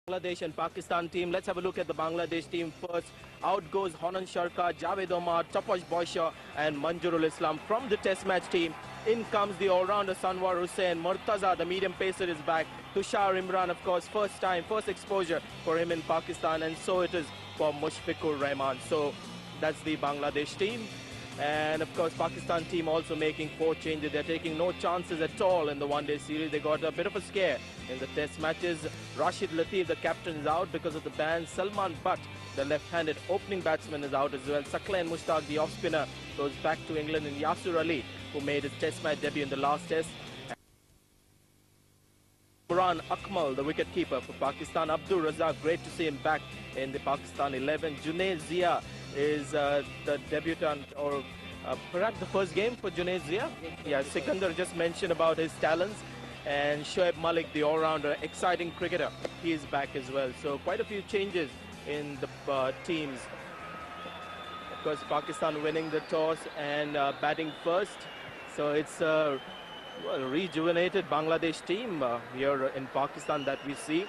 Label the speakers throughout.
Speaker 1: Bangladesh and Pakistan team. Let's have a look at the Bangladesh team first. Out goes Honan Sharka, Javed Omar, Tapash Boysha and Manjurul Islam from the test match team. In comes the all-rounder Sanwar Hussain. Murtaza, the medium pacer, is back. Tushar Imran, of course, first exposure for him in Pakistan, and so it is for Mushfiqur Rahman. So that's the Bangladesh team. And of course, Pakistan team also making 4 changes. They're taking no chances at all in the one-day series. They got a bit of a scare in the test matches. Rashid Latif, the captain, is out because of the ban. Salman Butt, the left-handed opening batsman, is out as well. Saqlain Mushtaq, the off-spinner, goes back to England. And Yasir Ali, who made his test match debut in the last test. Imran Akmal, the wicket-keeper for Pakistan. Abdul Razak, great to see him back in the Pakistan 11. Junaid Zia is the debutant, or perhaps the first game for Junaid Zia. Yeah, Sikandar just mentioned about his talents. And Shoaib Malik, the all-rounder, exciting cricketer, he is back as well. So quite a few changes in the teams. Of course, Pakistan winning the toss and batting first. So it's a rejuvenated Bangladesh team here in Pakistan that we see.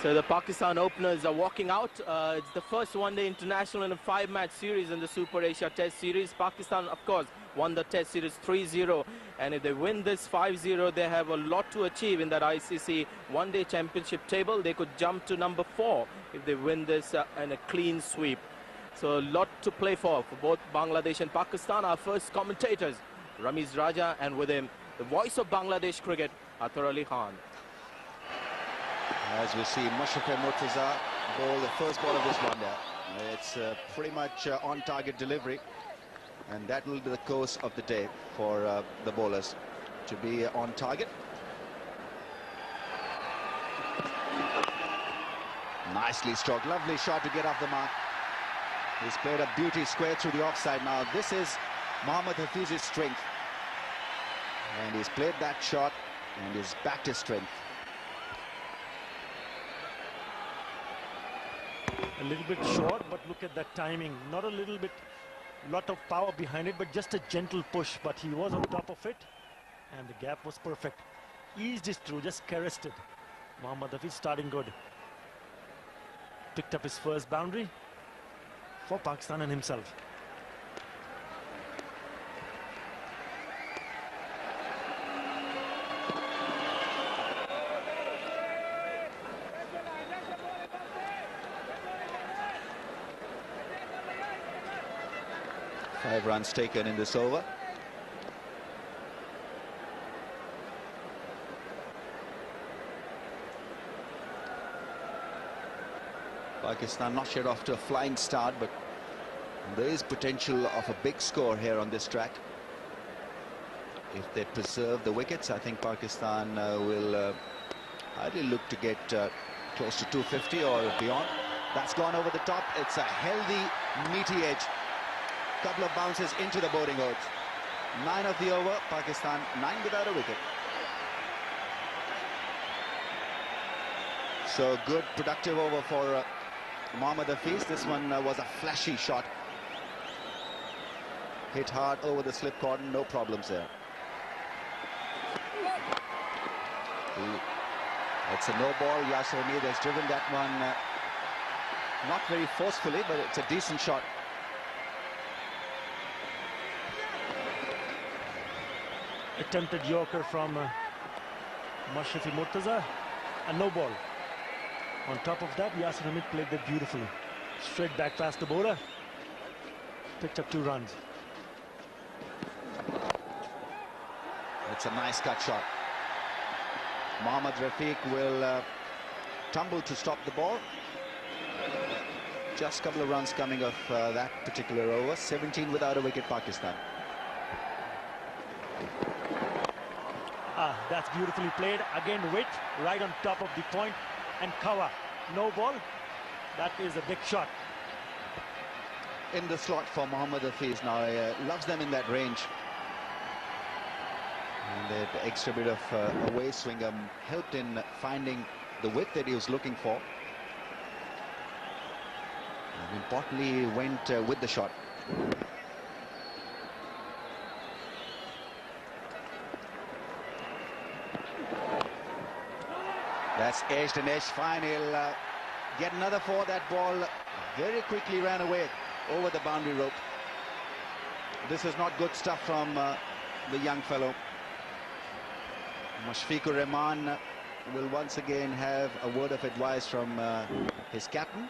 Speaker 1: So the Pakistan openers are walking out. It's the first one-day international in a 5-match series in the Super Asia Test Series. Pakistan, of course, won the Test Series 3-0. And if they win this 5-0, they have a lot to achieve in that ICC one-day championship table. They could jump to number 4 if they win this in a clean sweep. So a lot to play for both Bangladesh and Pakistan. Our first commentators, Ramiz Raja, and with him, the voice of Bangladesh cricket, Athar Ali Khan.
Speaker 2: As we see Mushfiqur Murtaza bowl the first ball of this one-day. It's pretty much on-target delivery, and that will be the course of the day for the bowlers to be on target. Nicely struck, lovely shot to get off the mark. He's played a beauty square through the offside. Now this is Mohammad Hafiz's strength, and he's played that shot and he's backed his strength.
Speaker 3: A little bit short, but look at that timing. Not a little bit, lot of power behind it, but just a gentle push. But he was on top of it, and the gap was perfect. Eased it through, just caressed it. Mohammad Hafiz starting good. Picked up his first boundary for Pakistan and himself.
Speaker 2: Five runs taken in this over. Pakistan not yet off to a flying start, but there is potential of a big score here on this track. If they preserve the wickets, I think Pakistan will ideally look to get close to 250 or beyond. That's gone over the top. It's a healthy, meaty edge. Couple of bounces into the boarding odds. 9 of the over, Pakistan 9 without a wicket. So good, productive over for Mohammad Hafiz. This one was a flashy shot. Hit hard over the slip cordon, no problems there. It's a no ball. Yasir Ali has driven that one not very forcefully, but it's a decent shot.
Speaker 3: Attempted yorker from Mushfiqur Murtaza, and no ball. On top of that, Yasir Ali played that beautifully. Straight back past the bowler. Picked up 2 runs.
Speaker 2: It's a nice cut shot. Mohammad Rafiq will tumble to stop the ball. Just a couple of runs coming off that particular over. 17 without a wicket, Pakistan.
Speaker 3: That's beautifully played. Again, width, right on top of the point, and cover. No ball. That is a big shot.
Speaker 2: In the slot for Mohammad Hafiz now. Loves them in that range. And that extra bit of away swing helped in finding the width that he was looking for. And importantly, went with the shot. That's edged, and edged fine. He'll get another four. That ball very quickly ran away over the boundary rope. This is not good stuff from the young fellow. Mushfiqur Rahman will once again have a word of advice from his captain.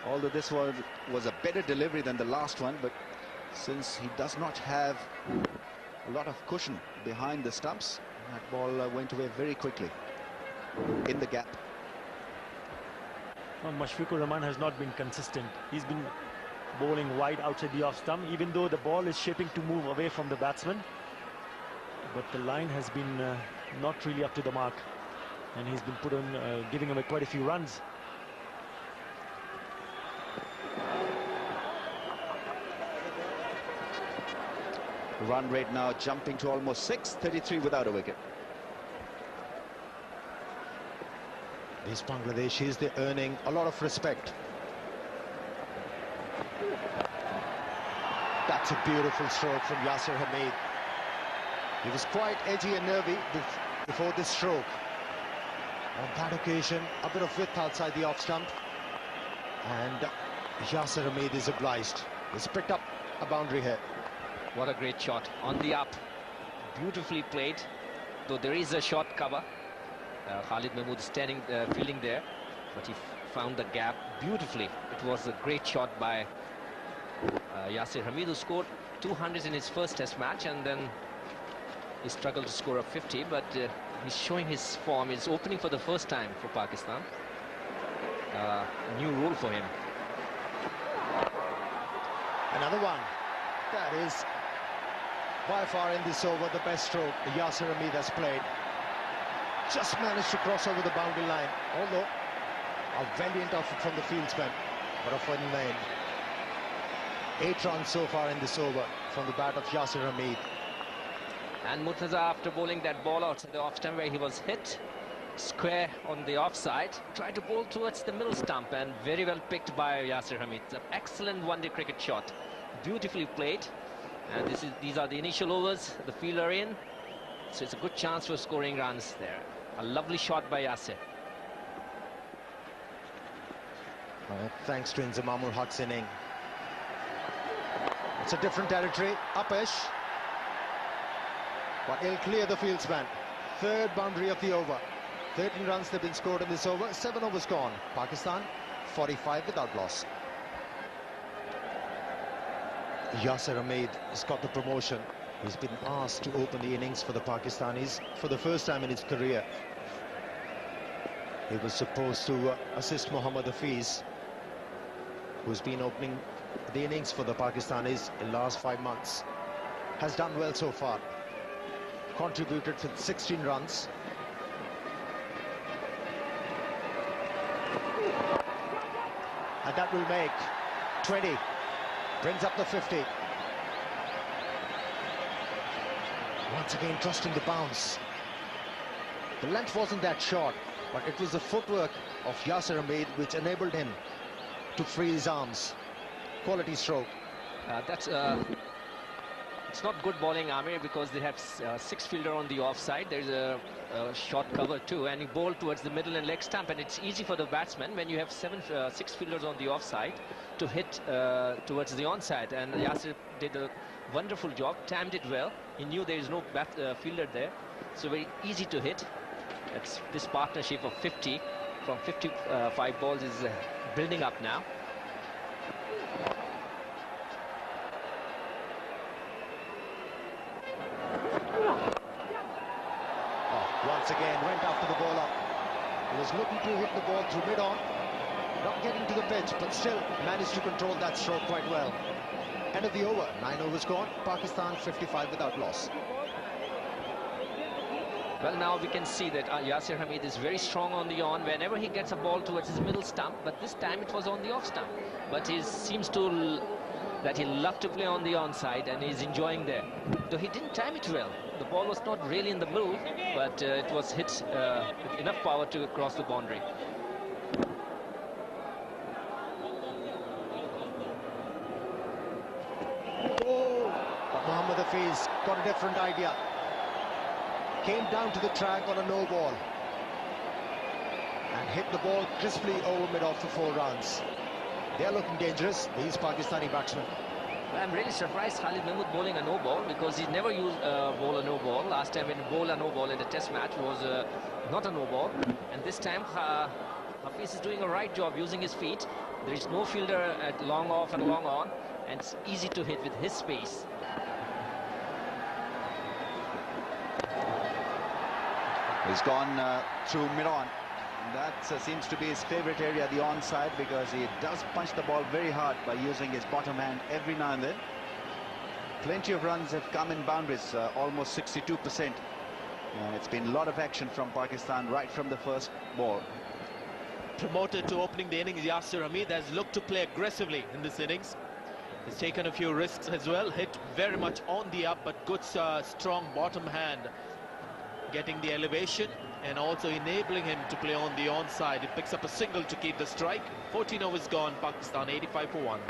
Speaker 2: Although this was a better delivery than the last one, but since he does not have a lot of cushion behind the stumps, that ball went away very quickly in the gap.
Speaker 3: Well, Mushfiqur Rahman has not been consistent. He's been bowling wide outside the off stump, even though the ball is shaping to move away from the batsman. But the line has been not really up to the mark, and he's been put on, giving away quite a few runs.
Speaker 2: Run rate now jumping to almost 6, 33 without a wicket.
Speaker 4: These Bangladeshis, they're earning a lot of respect. That's a beautiful stroke from Yasir Hamid. He was quite edgy and nervy before this stroke. On that occasion, a bit of width outside the off stump, and Yasir Hamid is obliged. He's picked up a boundary here.
Speaker 5: What a great shot on the up. Beautifully played, though there is a short cover. Khalid Mahmood is standing, fielding there, but he found the gap beautifully. It was a great shot by Yasir Hamid, who scored 200 in his first test match, and then he struggled to score a 50, but he's showing his form. He's opening for the first time for Pakistan. New role for him.
Speaker 4: Another one. That is by far in this over the best stroke Yasir Hamid has played. Just managed to cross over the boundary line, although a valiant effort from the fieldsman, but a fun lane. 8 runs so far in this over from the bat of Yasir Hamid.
Speaker 5: And Murtaza, after bowling that ball out the off stump where he was hit square on the offside, tried to bowl towards the middle stump, and very well picked by Yasir Hamid. It's an excellent one-day cricket shot, beautifully played. And these are the initial overs, the fielder in, so it's a good chance for scoring runs there. A lovely shot by Yasir.
Speaker 4: Thanks to Inzamamul Haq's inning. It's a different territory, upish, but he'll clear the fieldsman. Third boundary of the over. 13 runs they've been scored in this over, 7 overs gone. Pakistan 45 without loss. Yasir Hamid has got the promotion. He's been asked to open the innings for the Pakistanis for the first time in his career. He was supposed to assist Mohammad Hafiz, who's been opening the innings for the Pakistanis in the last 5 months. Has done well so far. Contributed with 16 runs. And that will make 20. Brings up the 50. Once again trusting the bounce. The length wasn't that short, but it was the footwork of Yasir Hamid which enabled him to free his arms. Quality stroke.
Speaker 5: It's not good bowling, Amir, because they have 6 fielder on the offside. There's a short cover too, and you bowl towards the middle and leg stump, and it's easy for the batsman when you have 6 fielders on the offside to hit towards the onside. And Yasir did a wonderful job, timed it well. He knew there is no fielder there, so very easy to hit. This partnership of 50 from 55 balls is building up now.
Speaker 4: Once again went after the ball up. He was looking to hit the ball through mid-on, not getting to the pitch, but still managed to control that stroke quite well. End of the over, 9 overs gone. Pakistan 55 without loss.
Speaker 5: Well, now we can see that Yasir Hamid is very strong on the on whenever he gets a ball towards his middle stump, but this time it was on the off stump. But he seems to that he loved to play on the onside, and he's enjoying there. Though he didn't time it well. The ball was not really in the middle, but it was hit with enough power to cross the boundary.
Speaker 4: But Mohammad Hafiz got a different idea. Came down to the track on a no ball. and hit the ball crisply over mid-off for 4 runs. They're looking dangerous, these Pakistani batsmen.
Speaker 5: I'm really surprised Khalid Mahmood bowling a no ball, because he never used bowl a no ball. Last time when he bowled a no ball in a test match was not a no ball, and this time Hafiz is doing a right job using his feet. There is no fielder at long off and long on, and it's easy to hit with his pace.
Speaker 2: He's gone through mid-on. That seems to be his favourite area, the onside, because he does punch the ball very hard by using his bottom hand every now and then. Plenty of runs have come in boundaries, almost 62%. And it's been a lot of action from Pakistan right from the first ball.
Speaker 1: Promoted to opening the innings, Yasir Hamid has looked to play aggressively in this innings. He's taken a few risks as well, hit very much on the up, but good strong bottom hand, getting the elevation and also enabling him to play on the onside. He picks up a single to keep the strike. 14 overs gone, Pakistan 85 for 1.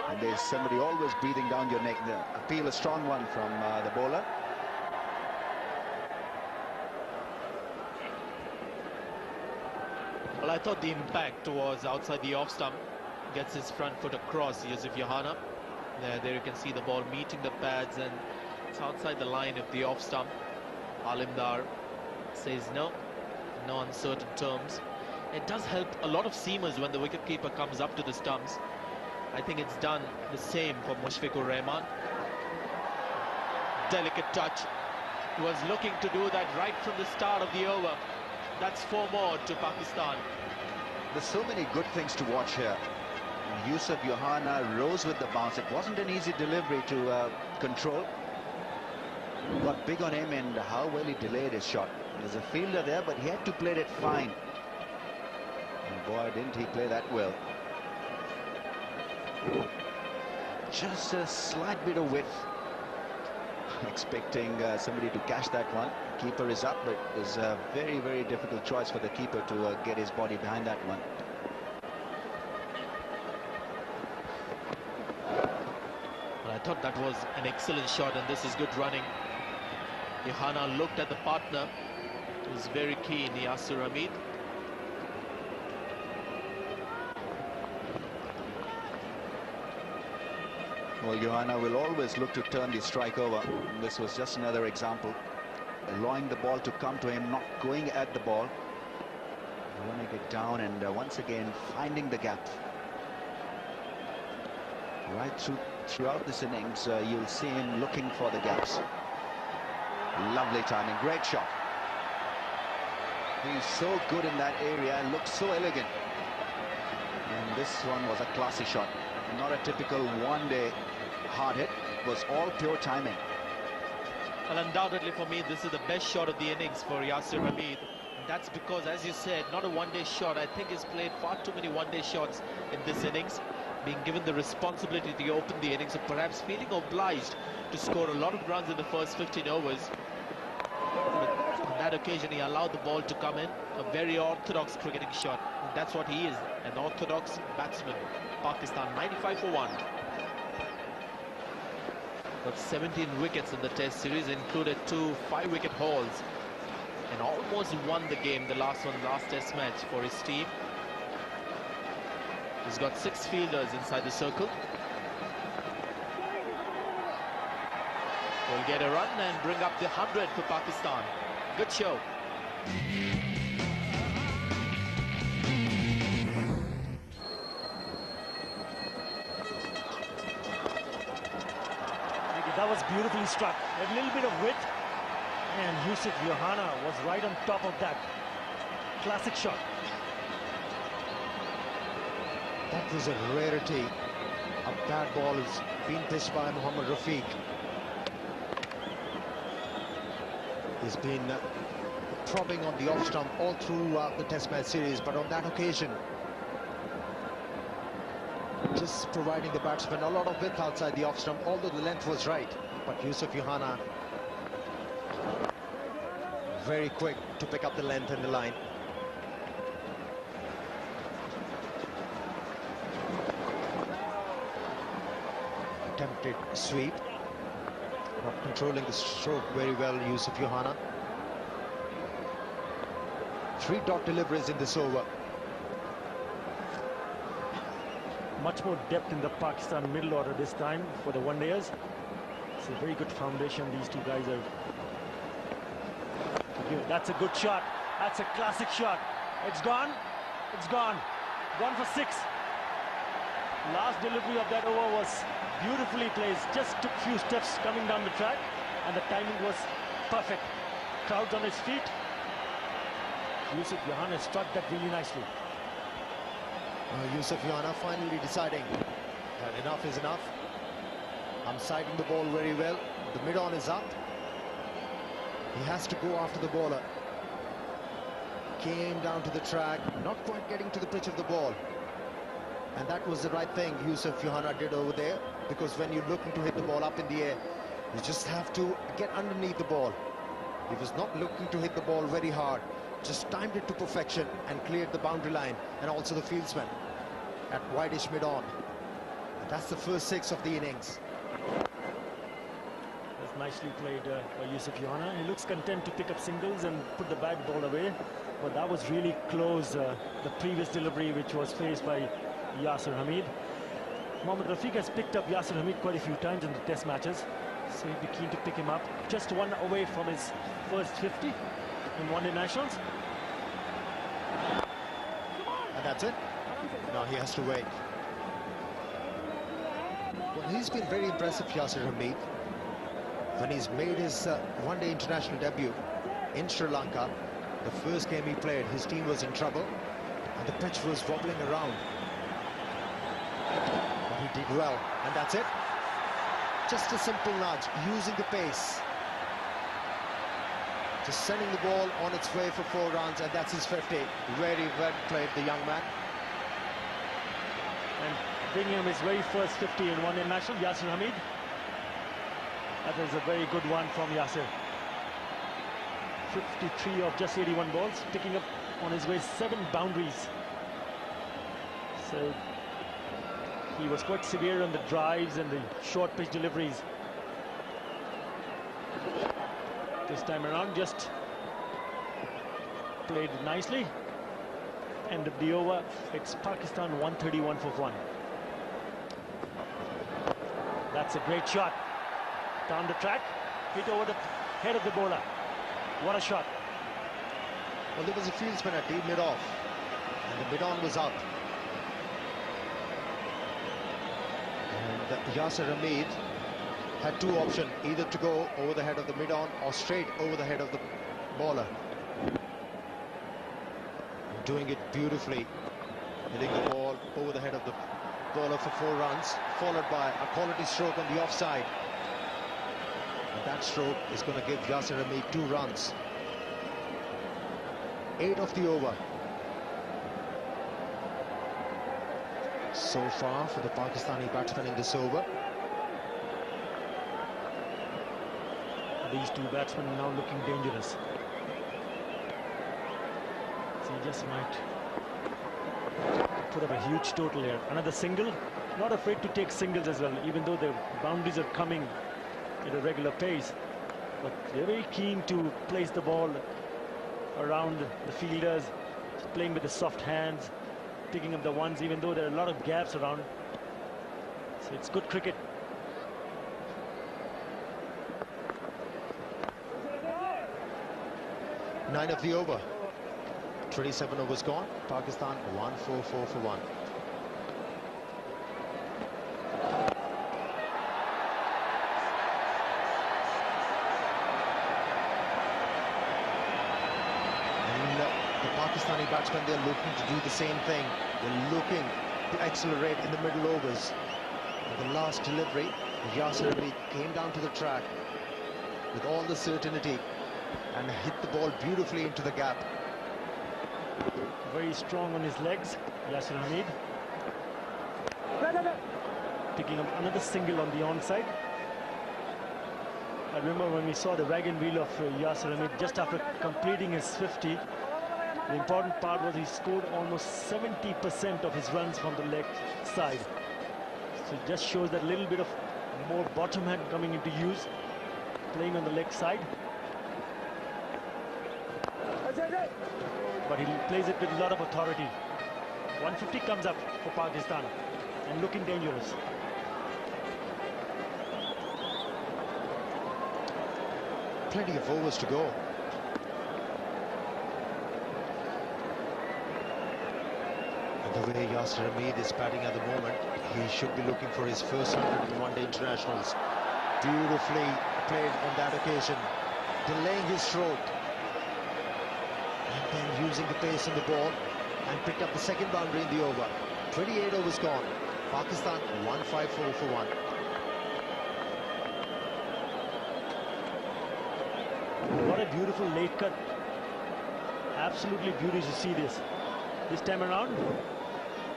Speaker 2: And there's somebody always breathing down your neck. The appeal, a strong one from the bowler.
Speaker 1: Well, I thought the impact was outside the off stump. Gets his front foot across, Yusuf Yohana. There you can see the ball meeting the pads, and it's outside the line of the off stump. Alimdar says no uncertain terms. It does help a lot of seamers when the wicketkeeper comes up to the stumps. I think it's done the same for Mushfiqur Rahman. Delicate touch. He was looking to do that right from the start of the over. That's 4 more to Pakistan.
Speaker 2: There's so many good things to watch here. Yusuf Yohana rose with the bounce. It wasn't an easy delivery to control. Got big on him, and how well he delayed his shot. There's a fielder there, but he had to play it fine. And boy, didn't he play that well. Just a slight bit of width. Expecting somebody to catch that one. Keeper is up, but it's a very, very difficult choice for the keeper to get his body behind that one.
Speaker 1: Well, I thought that was an excellent shot, and this is good running. Yohana looked at the partner. He was very keen, Yasir Hamid.
Speaker 2: Well, Yohana will always look to turn the strike over. This was just another example. Allowing the ball to come to him, not going at the ball. Running it down, and once again finding the gap. Right throughout this innings, you'll see him looking for the gaps. Lovely timing, great shot. He's so good in that area, looks so elegant. And this one was a classy shot. Not a typical one-day hard hit. It was all pure timing.
Speaker 1: Well, undoubtedly for me, this is the best shot of the innings for Yasir Hamid. And that's because, as you said, not a one-day shot. I think he's played far too many one-day shots in this innings, being given the responsibility to open the innings, so perhaps feeling obliged to score a lot of runs in the first 15 overs. But on that occasion, he allowed the ball to come in. A very orthodox cricketing shot. And that's what he is, an orthodox batsman. Pakistan 95 for 1. Got 17 wickets in the test series, included 2 5-wicket hauls, and almost won the game, the last test match for his team. He's got 6 fielders inside the circle. Will get a run and bring up the 100 for Pakistan. Good show.
Speaker 3: That was beautifully struck. A little bit of width, and Yusuf Yohana was right on top of that. Classic shot.
Speaker 4: That was a rarity. A bad ball has been pitched by Mohammad Rafiq. He's been prodding on the off stump all through the Test match series, but on that occasion, just providing the batsman a lot of width outside the off stump, although the length was right. But Yusuf Yohana, very quick to pick up the length and the line. Attempted sweep, not controlling the stroke very well, Yusuf Yohana. 3 dot deliveries in this over.
Speaker 3: Much more depth in the Pakistan middle order this time for the one-dayers. It's a very good foundation these two guys have. That's a good shot. That's a classic shot. It's gone. It's gone. Gone for 6. Last delivery of that over was beautifully placed. Just took few steps coming down the track, and the timing was perfect. Crowds on his feet. Yusuf Jahan has struck that really nicely.
Speaker 4: Yusuf Yana finally deciding that enough is enough. I'm sighting the ball very well. The mid-on is up. He has to go after the bowler. Came down to the track, not quite getting to the pitch of the ball. And that was the right thing Yusuf Johanna did over there, because when you're looking to hit the ball up in the air, you just have to get underneath the ball. He was not looking to hit the ball very hard, just timed it to perfection and cleared the boundary line, and also the fieldsman at wideish mid-on. That's the first 6 of the innings.
Speaker 3: That's nicely played by Yusuf Johanna. He looks content to pick up singles and put the bad ball away, but that was really close, the previous delivery which was faced by Yasir Hamid. Mohammad Rafiq has picked up Yasir Hamid quite a few times in the test matches, so he'd be keen to pick him up. Just one away from his first 50 in one-day nationals.
Speaker 4: And that's it. Now he has to wait. Well, he's been very impressive, Yasir Hamid. When he's made his one-day international debut in Sri Lanka, the first game he played, his team was in trouble and the pitch was wobbling around. But he did well, and that's it. Just a simple nudge, using the pace. Just sending the ball on its way for 4 runs, and that's his 50. Very well played, the young man.
Speaker 3: And bringing him his very first 50 in one-day national, Yasir Hamid. That was a very good one from Yasir. 53 of just 81 balls, picking up on his way 7 boundaries. So he was quite severe on the drives and the short pitch deliveries. This time around, just played nicely. End of the over. It's Pakistan 131 for 1. That's a great shot. Down the track, hit over the head of the bowler. What a shot.
Speaker 4: Well, there was a fieldsman at deep mid-off, and the mid-on was up. And Yasir Hamid had 2 options, either to go over the head of the mid-on or straight over the head of the bowler. Doing it beautifully, hitting the ball over the head of the bowler for 4 runs, followed by a quality stroke on the offside. And that stroke is going to give Yasir Hamid 2 runs. 8 of the over. So far for the Pakistani batsmen in this over.
Speaker 3: These 2 batsmen are now looking dangerous. So he just might put up a huge total here. Another single. Not afraid to take singles as well, even though the boundaries are coming at a regular pace. But they're very keen to place the ball around the fielders, playing with the soft hands, picking up the ones, even though there are a lot of gaps around. So it's good cricket.
Speaker 4: Nine of the over. 27 overs gone. Pakistan 144 for 1. And the Pakistani batsmen, they're looking to do the same thing. They're looking to accelerate in the middle overs. And the last delivery, Yasir Hamid came down to the track with all the certainty and hit the ball beautifully into the gap.
Speaker 3: Very strong on his legs, Yasir Hamid. Picking up another single on the onside. I remember when we saw the wagon wheel of Yasir Hamid just after completing his 50. The important part was he scored almost 70% of his runs from the leg side. So it just shows that little bit of more bottom hand coming into use, playing on the leg side. but he plays it with a lot of authority. 150 comes up for Pakistan and looking dangerous.
Speaker 4: Plenty of overs to go. And the way Yasir Hamid is batting at the moment, he should be looking for his first 100 in one-day internationals. Beautifully played on that occasion, delaying his stroke and then using the pace on the ball, and picked up the second boundary in the over. 28 overs gone. Pakistan 154 for 1.
Speaker 3: What a beautiful late cut. Absolutely beautiful to see this. This time around,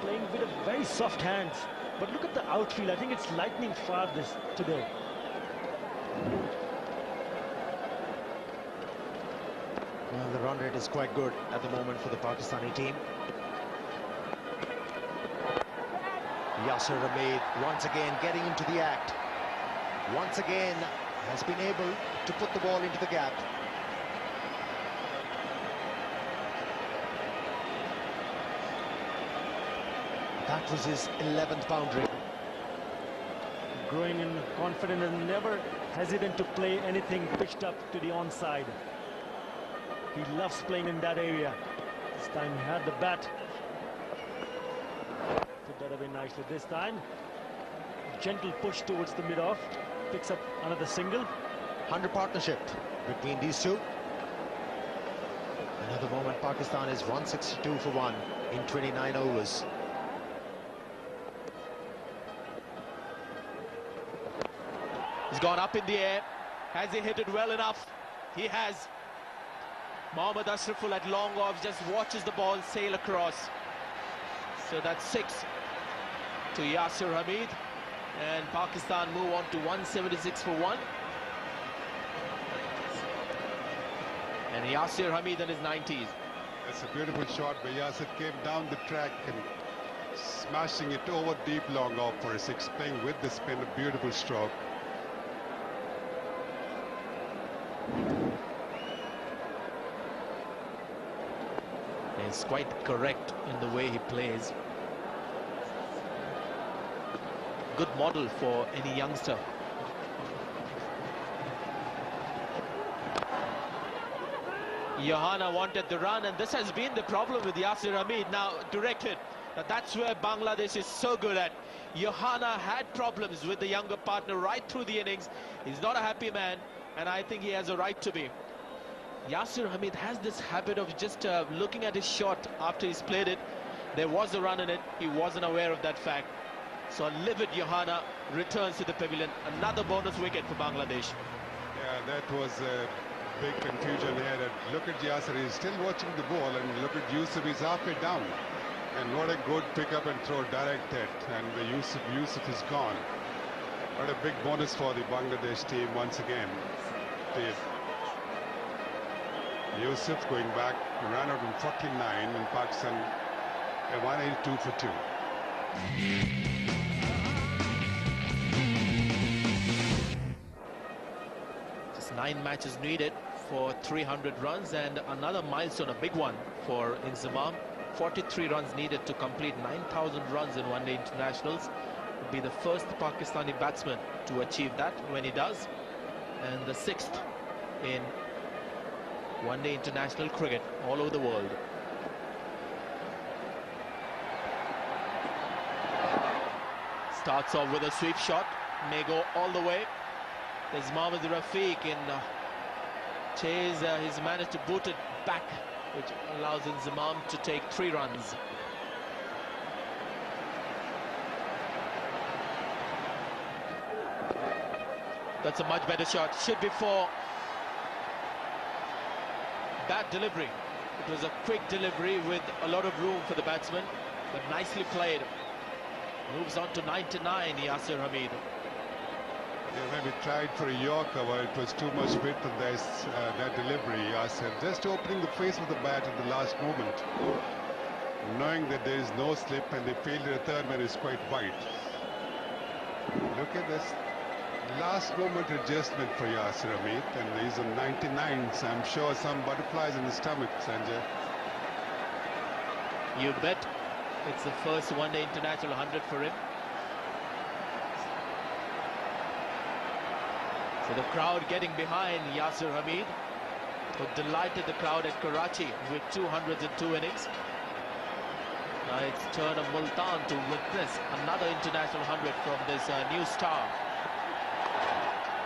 Speaker 3: playing with a very soft hands. But look at the outfield. I think it's lightning fast this today.
Speaker 4: Well, the run rate is quite good at the moment for the Pakistani team. Yasir Hamid once again getting into the act. Once again has been able to put the ball into the gap. That was his 11th boundary.
Speaker 3: Growing in confidence and never hesitant to play anything pitched up to the onside. He loves playing in that area. This time he had the bat. Put that away nicely this time. Gentle push towards the mid-off. Picks up another single.
Speaker 4: 100 partnership between these two. Another moment, Pakistan is 162 for 1 in 29 overs.
Speaker 1: He's gone up in the air. Has he hit it well enough? He has. Mohammad Ashraful at long off just watches the ball sail across. So that's 6 to Yasir Hamid. And Pakistan move on to 176 for 1. And Yasir Hamid in his 90s.
Speaker 6: That's a beautiful shot where Yasir came down the track and smashing it over deep long off for a 6, playing with the spin, a beautiful stroke.
Speaker 1: He's quite correct in the way he plays. Good model for any youngster. Johanna wanted the run, and this has been the problem with Yasir Hamid. Now direct hit. Now that's where Bangladesh is so good at. Johanna had problems with the younger partner right through the innings. He's not a happy man, and I think he has a right to be. Yasir Hamid has this habit of just looking at his shot after he's played it. There was a run in it. He wasn't aware of that fact. So a livid Johanna returns to the pavilion. Another bonus wicket for Bangladesh.
Speaker 6: Yeah, that was a big confusion here. Look at Yasir, he's still watching the ball, and look at Yusuf, he's halfway down. And what a good pick up and throw, direct hit. And the Yusuf is gone. What a big bonus for the Bangladesh team once again. Yusuf going back, ran out in 49, and Pakistan 182 for 2.
Speaker 1: Just 9 matches needed for 300 runs, and another milestone, a big one for Inzamam. 43 runs needed to complete 9,000 runs in one-day internationals. Would be the first Pakistani batsman to achieve that when he does, and the 6th in one-day international cricket all over the world. Starts off with a sweep shot, may go all the way. There's Mohammad Rafiq in chase. He's managed to boot it back, which allows Inzamam to take 3 runs. That's a much better shot. Should be 4. Bad delivery. It was a quick delivery with a lot of room for the batsman, but nicely played. Moves on to 99, Yasir Hamid.
Speaker 6: Yeah, maybe tried for a Yorker, but it was too much width on that delivery. Yasir just opening the face of the bat at the last moment, knowing that there is no slip, and they feel the third man is quite wide. Look at this last moment adjustment for Yasir Hamid, and he's on 99, so I'm sure some butterflies in his stomach, Sanjay.
Speaker 1: You bet it's the first one-day international 100 for him. So the crowd getting behind Yasir Hamid, who delighted the crowd at Karachi with 200s in 2 innings. Now it's turn of Multan to witness another international 100 from this new star.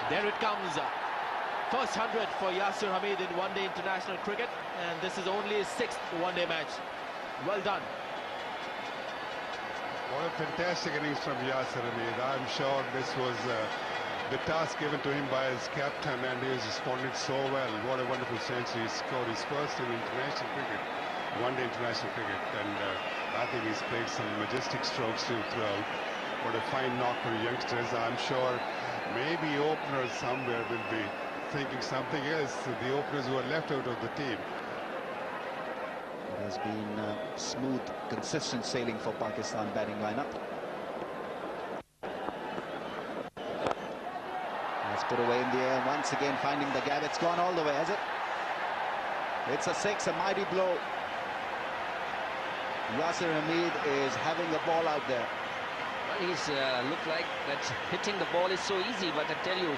Speaker 1: There it comes. First 100 for Yasir Hamid in one-day international cricket, and this is only his 6th one-day match. Well done.
Speaker 6: What a fantastic innings from Yasir Hamid. I'm sure this was the task given to him by his captain, and he has responded so well. What a wonderful century. He scored his first in international cricket, one-day international cricket, and I think he's played some majestic strokes throughout. What a fine knock for the youngsters. I'm sure maybe openers somewhere will be thinking something else, the openers who are left out of the team.
Speaker 2: It has been smooth, consistent sailing for Pakistan batting lineup. That's put away in the air, once again finding the gap. It's gone all the way, has it? It's a 6, a mighty blow. Yasir Hamid is having the ball out there.
Speaker 5: Well, he's looked like that hitting the ball is so easy, but I tell you,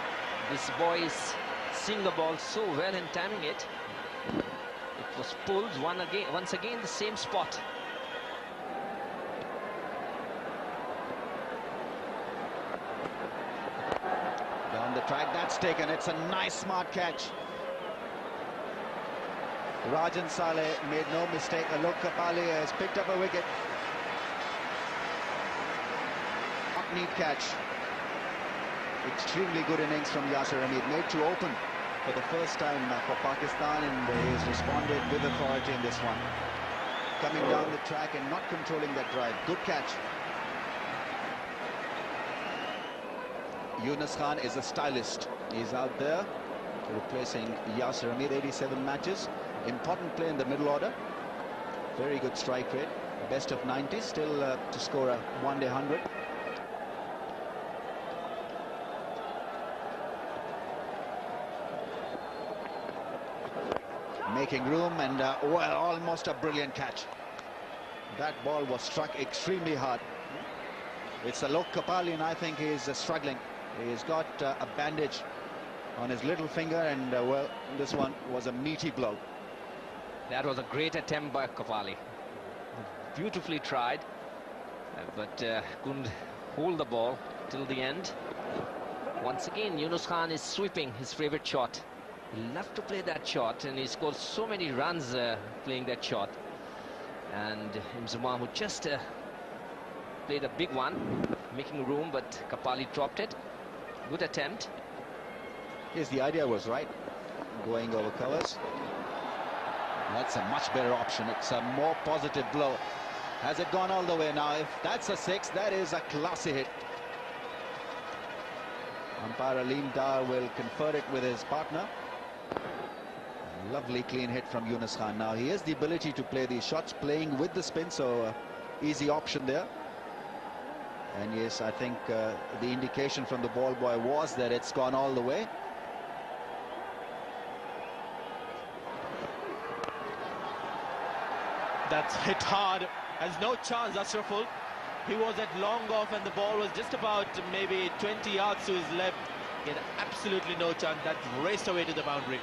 Speaker 5: this boy is seeing the ball so well and timing it. It was pulled once again the same spot.
Speaker 2: Down the track, that's taken. It's a nice, smart catch. Rajan Saleh made no mistake. Alok Kapali has picked up a wicket. Neat catch. Extremely good innings from Yasir Hamid. Made to open for the first time for Pakistan, and he has responded with authority in this one. Coming down the track and not controlling that drive. Good catch. Yunus Khan is a stylist. He's out there replacing Yasir Hamid. 87 matches. Important play in the middle order. Very good strike rate. Best of 90. Still to score a one-day 100. Making room, and well, almost a brilliant catch. That ball was struck extremely hard. It's Alok Kapali, and I think he's struggling. He's got a bandage on his little finger, and well, this one was a meaty blow.
Speaker 5: That was a great attempt by Kapali. Beautifully tried, but couldn't hold the ball till the end. Once again, Yunus Khan is sweeping his favorite shot. He loved to play that shot, and he scored so many runs playing that shot. And Inzamam, who just played a big one, making room, but Kapali dropped it. Good attempt.
Speaker 2: Yes, the idea was right. Going over covers. That's a much better option. It's a more positive blow. Has it gone all the way now? If that's a 6, that is a classy hit. Umpire Aleem Dar will confer it with his partner. Lovely clean hit from Yunus Khan. Now he has the ability to play these shots, playing with the spin, so easy option there. And yes, I think the indication from the ball boy was that it's gone all the way.
Speaker 1: That's hit hard. Has no chance, Ashraful. He was at long off, and the ball was just about maybe 20 yards to his left. He had absolutely no chance. That raced away to the boundary.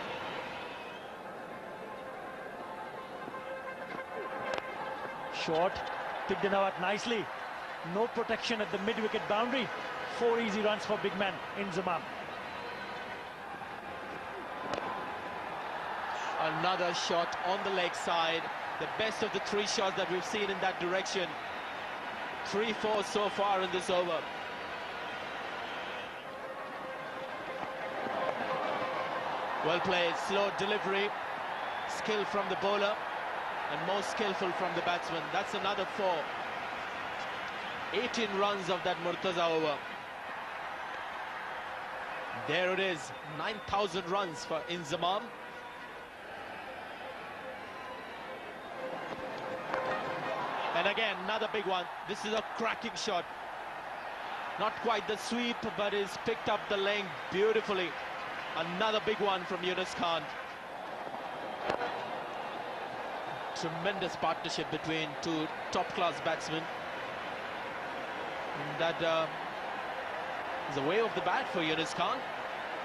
Speaker 3: Short, picked it out nicely. No protection at the mid-wicket boundary. 4 easy runs for big man Inzamam.
Speaker 1: Another shot on the leg side. The best of the 3 shots that we've seen in that direction. 3-4 so far in this over. Well played, slow delivery, skill from the bowler, and most skillful from the batsman. That's another 4. 18 runs of that Murtaza over. There it is, 9,000 runs for Inzamam. And again, another big one. This is a cracking shot. Not quite the sweep, but he's picked up the length beautifully. Another big one from Yunus Khan.
Speaker 7: Tremendous partnership between two top-class batsmen. And that is a wave of the bat for Yunus Khan.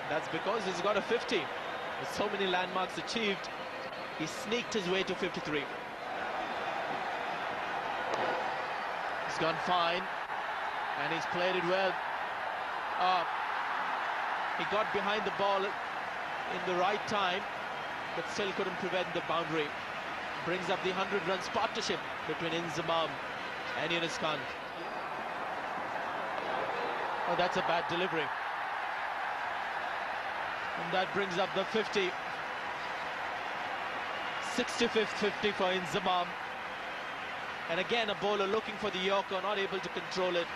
Speaker 7: That's because he's got a 50. With so many landmarks achieved, he sneaked his way to 53. He's gone fine, and he's played it well. He got behind the ball in the right time, but still couldn't prevent the boundary. Brings up the 100 runs partnership between Inzamam and Yunus Khan. Oh, that's a bad delivery. And that brings up the 50. 65th 50 for Inzamam. And again, a bowler looking for the Yorker, not able to control it.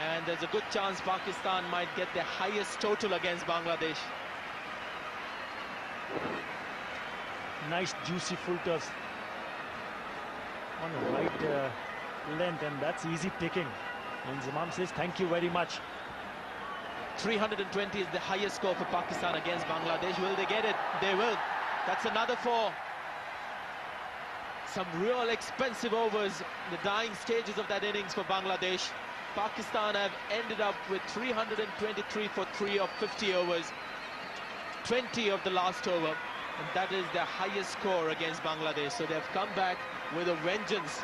Speaker 7: And there's a good chance Pakistan might get their highest total against Bangladesh.
Speaker 3: Nice juicy full toss on the right length, and that's easy picking. And Inzamam says thank you very much.
Speaker 7: 320 is the highest score for Pakistan against Bangladesh. Will they get it? They will. That's another 4. Some real expensive overs, the dying stages of that innings for Bangladesh. Pakistan have ended up with 323 for 3 of 50 overs, 20 of the last over, and that is their highest score against Bangladesh. So they've come back with a vengeance.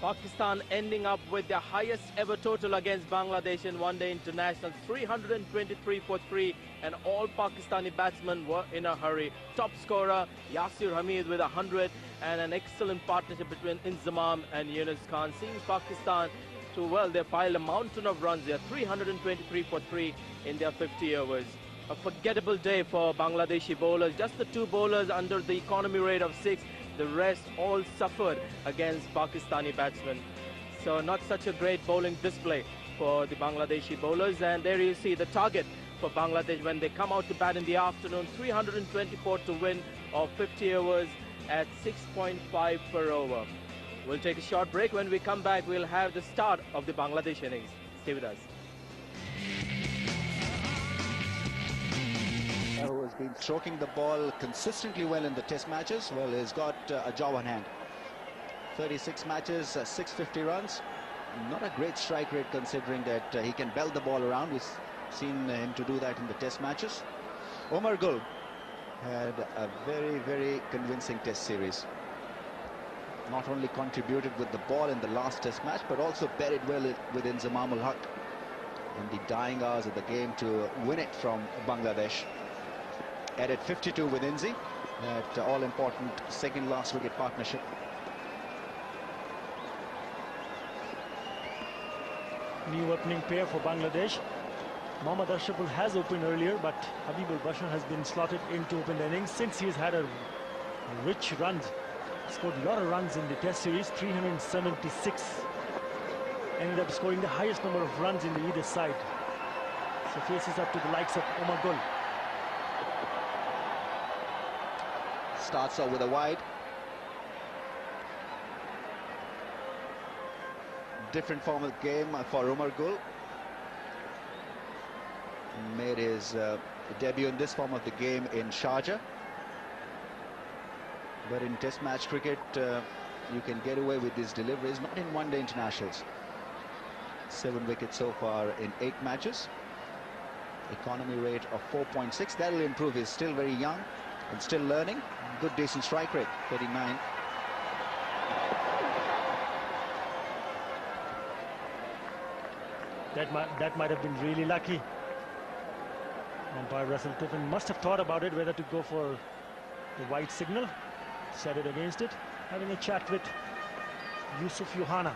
Speaker 1: Pakistan ending up with their highest ever total against Bangladesh in one-day international, 323 for 3, and all Pakistani batsmen were in a hurry. Top scorer Yasir Hamid with 100, and an excellent partnership between Inzamam and Yunus Khan. Seems Pakistan to, well, they piled a mountain of runs there, 323 for 3 in their 50 overs. A forgettable day for Bangladeshi bowlers. Just the 2 bowlers under the economy rate of 6. The rest all suffered against Pakistani batsmen. So not such a great bowling display for the Bangladeshi bowlers. And there you see the target for Bangladesh when they come out to bat in the afternoon. 324 to win of 50 overs at 6.5 per over. We'll take a short break. When we come back, we'll have the start of the Bangladesh innings. Stay with us.
Speaker 2: Who has been stroking the ball consistently well in the test matches. Well, he's got a job on hand. 36 matches, 650 runs. Not a great strike rate considering that he can belt the ball around. We've seen him to do that in the test matches. Omar Gul had a very, very convincing test series. Not only contributed with the ball in the last test match, but also buried well with Inzamam ul Haq in the dying hours of the game to win it from Bangladesh. Added 52 with Inzi, that all-important second last wicket partnership.
Speaker 3: New opening pair for Bangladesh. Mohammad Ashraful has opened earlier, but Habibul Bashar has been slotted in to open the innings since he's had a rich runs. Scored a lot of runs in the test series, 376. Ended up scoring the highest number of runs in the either side. So faces up to the likes of Omar Gul.
Speaker 2: Starts off with a wide. Different form of game for Omar Gul. Made his debut in this form of the game in Sharjah. But in test match cricket, you can get away with these deliveries, not in one-day internationals. 7 wickets so far in 8 matches. Economy rate of 4.6. That'll improve. He's still very young and still learning. Good, decent strike rate, 39.
Speaker 3: That might have been really lucky. Umpire Russell Tiffin must have thought about it, whether to go for the white signal. Set it against it. Having a chat with Yusuf Yohana.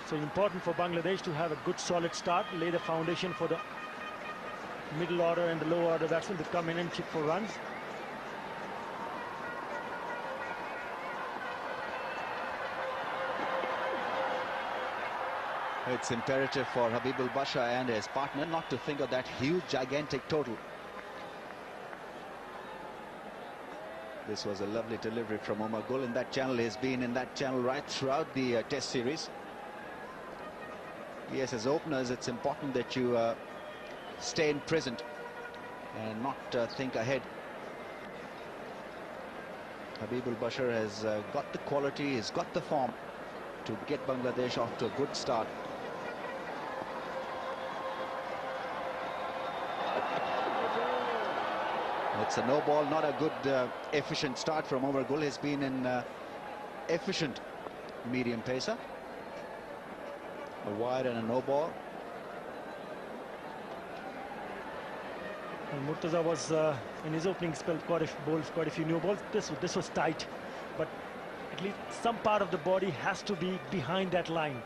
Speaker 3: So important for Bangladesh to have a good solid start, lay the foundation for the middle order and the lower order batsmen to come in and chip for runs.
Speaker 2: It's imperative for Habibul Bashar and his partner not to think of that huge, gigantic total. This was a lovely delivery from Omar Gul in that channel. He's been in that channel right throughout the test series. Yes, as openers, it's important that you stay in present and not think ahead. Habibul Bashar has got the quality, he's got the form to get Bangladesh off to a good start. It's a no ball, not a good efficient start from Omar Gul. Has been an efficient medium pacer. A wide and a no ball.
Speaker 3: And Murtaza was in his opening spell quite a few new balls. This was tight, but at least some part of the body has to be behind that line.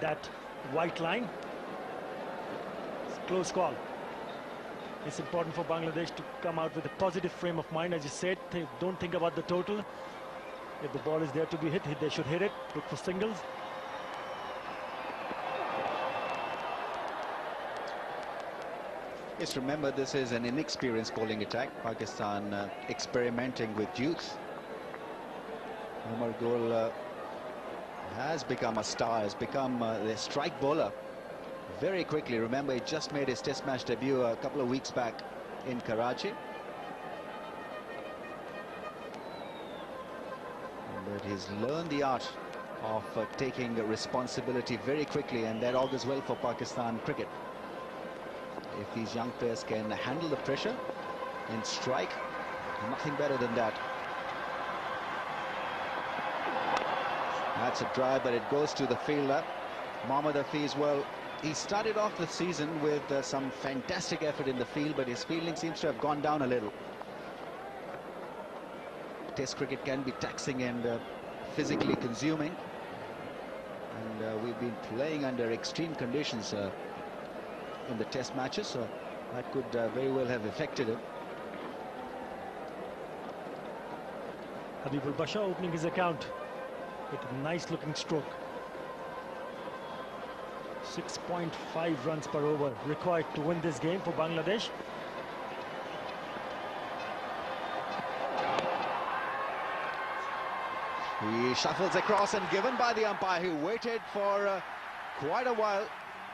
Speaker 3: That white line. It's a close call. It's important for Bangladesh to come out with a positive frame of mind. As you said, don't think about the total. If the ball is there to be hit, they should hit it. Look for singles.
Speaker 2: Yes, remember, this is an inexperienced bowling attack. Pakistan experimenting with youth. Omar Gul has become a star, has become the strike bowler very quickly. Remember, he just made his test match debut a couple of weeks back in Karachi. But he's learned the art of taking responsibility very quickly, and that augurs well for Pakistan cricket. If these young players can handle the pressure and strike, nothing better than that. That's a drive, but it goes to the fielder. Mohammad Hafiz, well, he started off the season with some fantastic effort in the field, but his fielding seems to have gone down a little. Test cricket can be taxing and physically consuming. And we've been playing under extreme conditions in the test matches, so that could very well have affected him.
Speaker 3: Habibul Bashar opening his account with a nice looking stroke. 6.5 runs per over required to win this game for Bangladesh.
Speaker 2: He shuffles across and given by the umpire, who waited for quite a while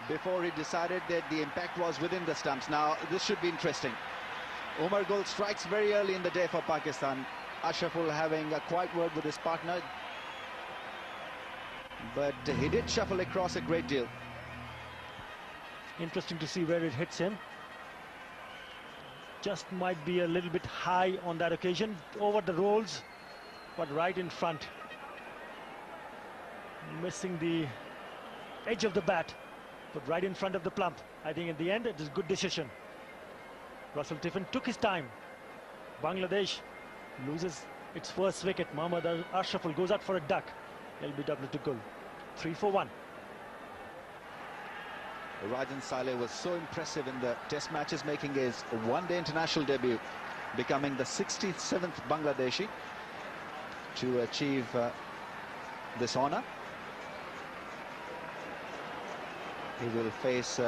Speaker 2: before he decided that the impact was within the stumps. Now, this should be interesting. Omar Gul strikes very early in the day for Pakistan. Ashraful having a quiet word with his partner. But he did shuffle across a great deal.
Speaker 3: Interesting to see where it hits him. Just might be a little bit high on that occasion. Over the rolls, but right in front. Missing the edge of the bat, but right in front of the plump. I think in the end, it is a good decision. Russell Tiffin took his time. Bangladesh loses its first wicket. Mohammad Ashraful goes out for a duck. LBW to Gul. 3 for 1.
Speaker 2: Rajan Saleh was so impressive in the test matches, making his one-day international debut, becoming the 67th Bangladeshi to achieve this honor. He will face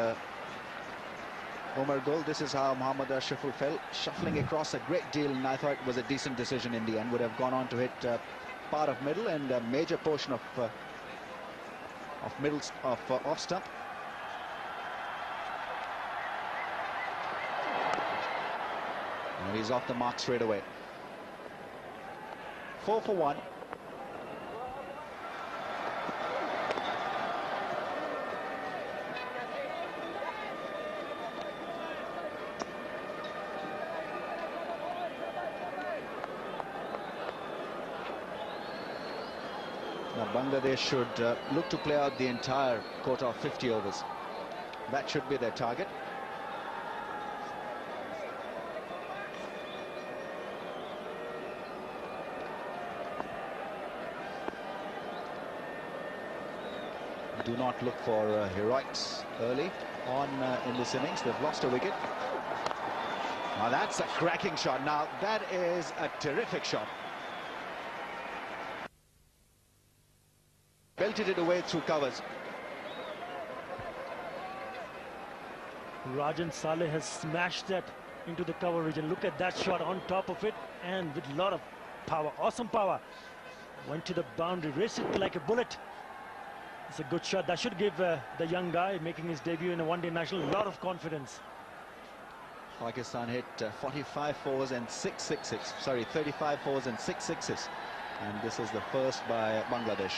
Speaker 2: Omar Gul. This is how Mohammad Ashraful fell, shuffling across a great deal, and I thought it was a decent decision in the end. Would have gone on to hit part of middle and a major portion of off stump. And he's off the mark straight away. 4 for 1. Now Bangladesh should look to play out the entire quota of 50 overs. That should be their target. Do not look for heroics early on in this innings. They've lost a wicket. Now that's a cracking shot. Now that is a terrific shot. Belted it away through covers.
Speaker 3: Rajan Saleh has smashed that into the cover region. Look at that shot on top of it, and with a lot of power, awesome power. Went to the boundary, raced it like a bullet. It's a good shot. That should give the young guy making his debut in a one-day national a lot of confidence.
Speaker 2: Pakistan hit 45 fours and 6 sixes. Sorry, 35 fours and 6 sixes. And this is the first by Bangladesh.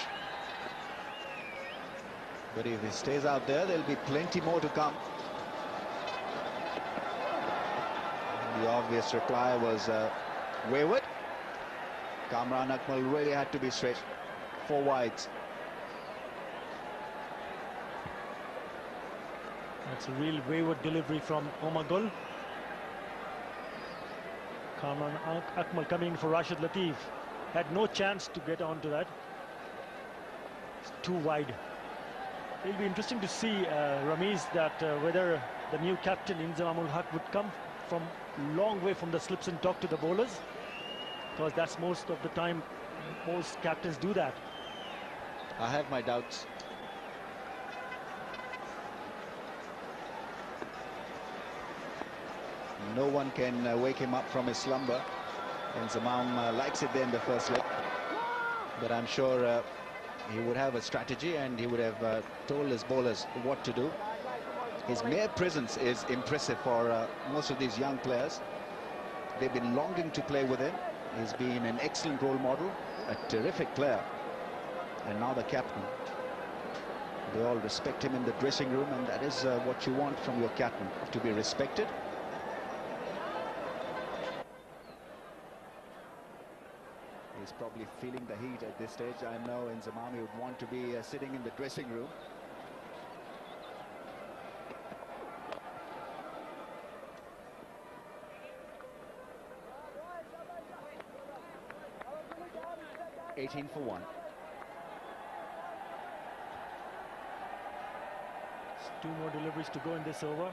Speaker 2: But if he stays out there, there'll be plenty more to come. The obvious reply was wayward. Kamran Akmal really had to be straight. 4 wides.
Speaker 3: That's a real wayward delivery from Omar Gul. Kamran Akmal coming in for Rashid Latif. Had no chance to get onto that. It's too wide. It'll be interesting to see, Ramiz, that whether the new captain Inzamam ul Haq would come from long way from the slips and talk to the bowlers, because that's most of the time most captains do that.
Speaker 2: I have my doubts. No one can wake him up from his slumber. And Zamam likes it there in the first leg. But I'm sure he would have a strategy and he would have told his bowlers what to do. His mere presence is impressive for most of these young players. They've been longing to play with him. He's been an excellent role model, a terrific player. And now the captain. They all respect him in the dressing room, and that is what you want from your captain, to be respected. He's probably feeling the heat at this stage. I know Inzamam would want to be sitting in the dressing room. $18 for 1.
Speaker 3: Two more deliveries to go in this over.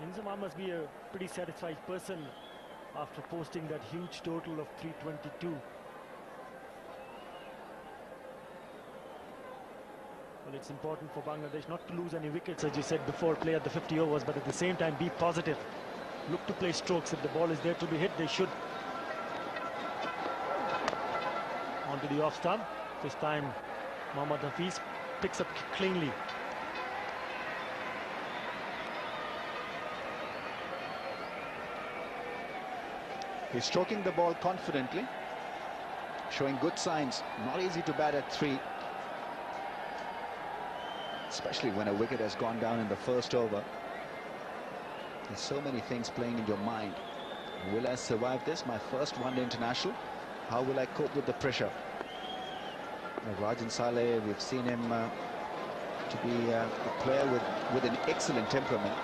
Speaker 3: Inzamam must be a pretty satisfied person after posting that huge total of 322. Well, it's important for Bangladesh not to lose any wickets, as you said before, play at the 50 overs, but at the same time be positive. Look to play strokes. If the ball is there to be hit, they should. Onto the off stump. This time Mohammad Hafiz picks up cleanly.
Speaker 2: He's stroking the ball confidently, showing good signs. Not easy to bat at 3, especially when a wicket has gone down in the first over. There's so many things playing in your mind. Will I survive this? My first one-day international. How will I cope with the pressure? Rajan Saleh, we've seen him to be a player with an excellent temperament.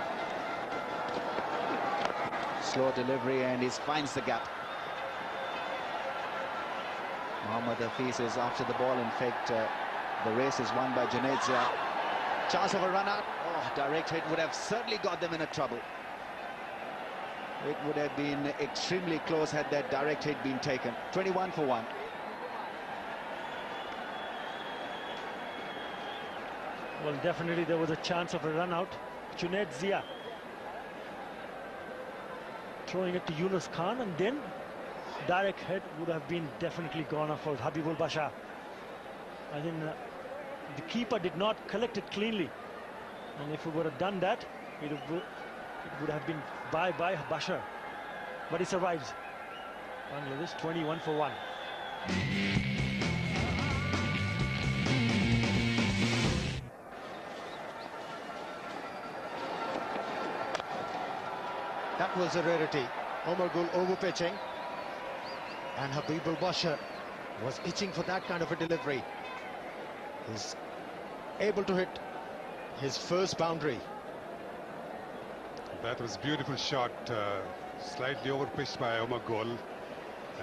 Speaker 2: Slow delivery, and he finds the gap. Mohammad Hafiz is after the ball. In fact, the race is won by Junaid Zia. Chance of a run out. Oh, direct hit would have certainly got them into trouble. It would have been extremely close had that direct hit been taken. 21 for 1.
Speaker 3: Well, definitely there was a chance of a run out. Junaid Zia throwing it to Yunus Khan, and then direct hit would have been definitely gone off for Habibul Bashar. I think the keeper did not collect it cleanly, and if he would have done that, it would have been bye Bashar. But he survives. Bangladesh 21 for 1.
Speaker 4: That was a rarity. Omar Gul over-pitching. And Habibul Bashar was itching for that kind of a delivery. He's able to hit his first boundary.
Speaker 6: That was a beautiful shot, slightly over-pitched by Omar Gul.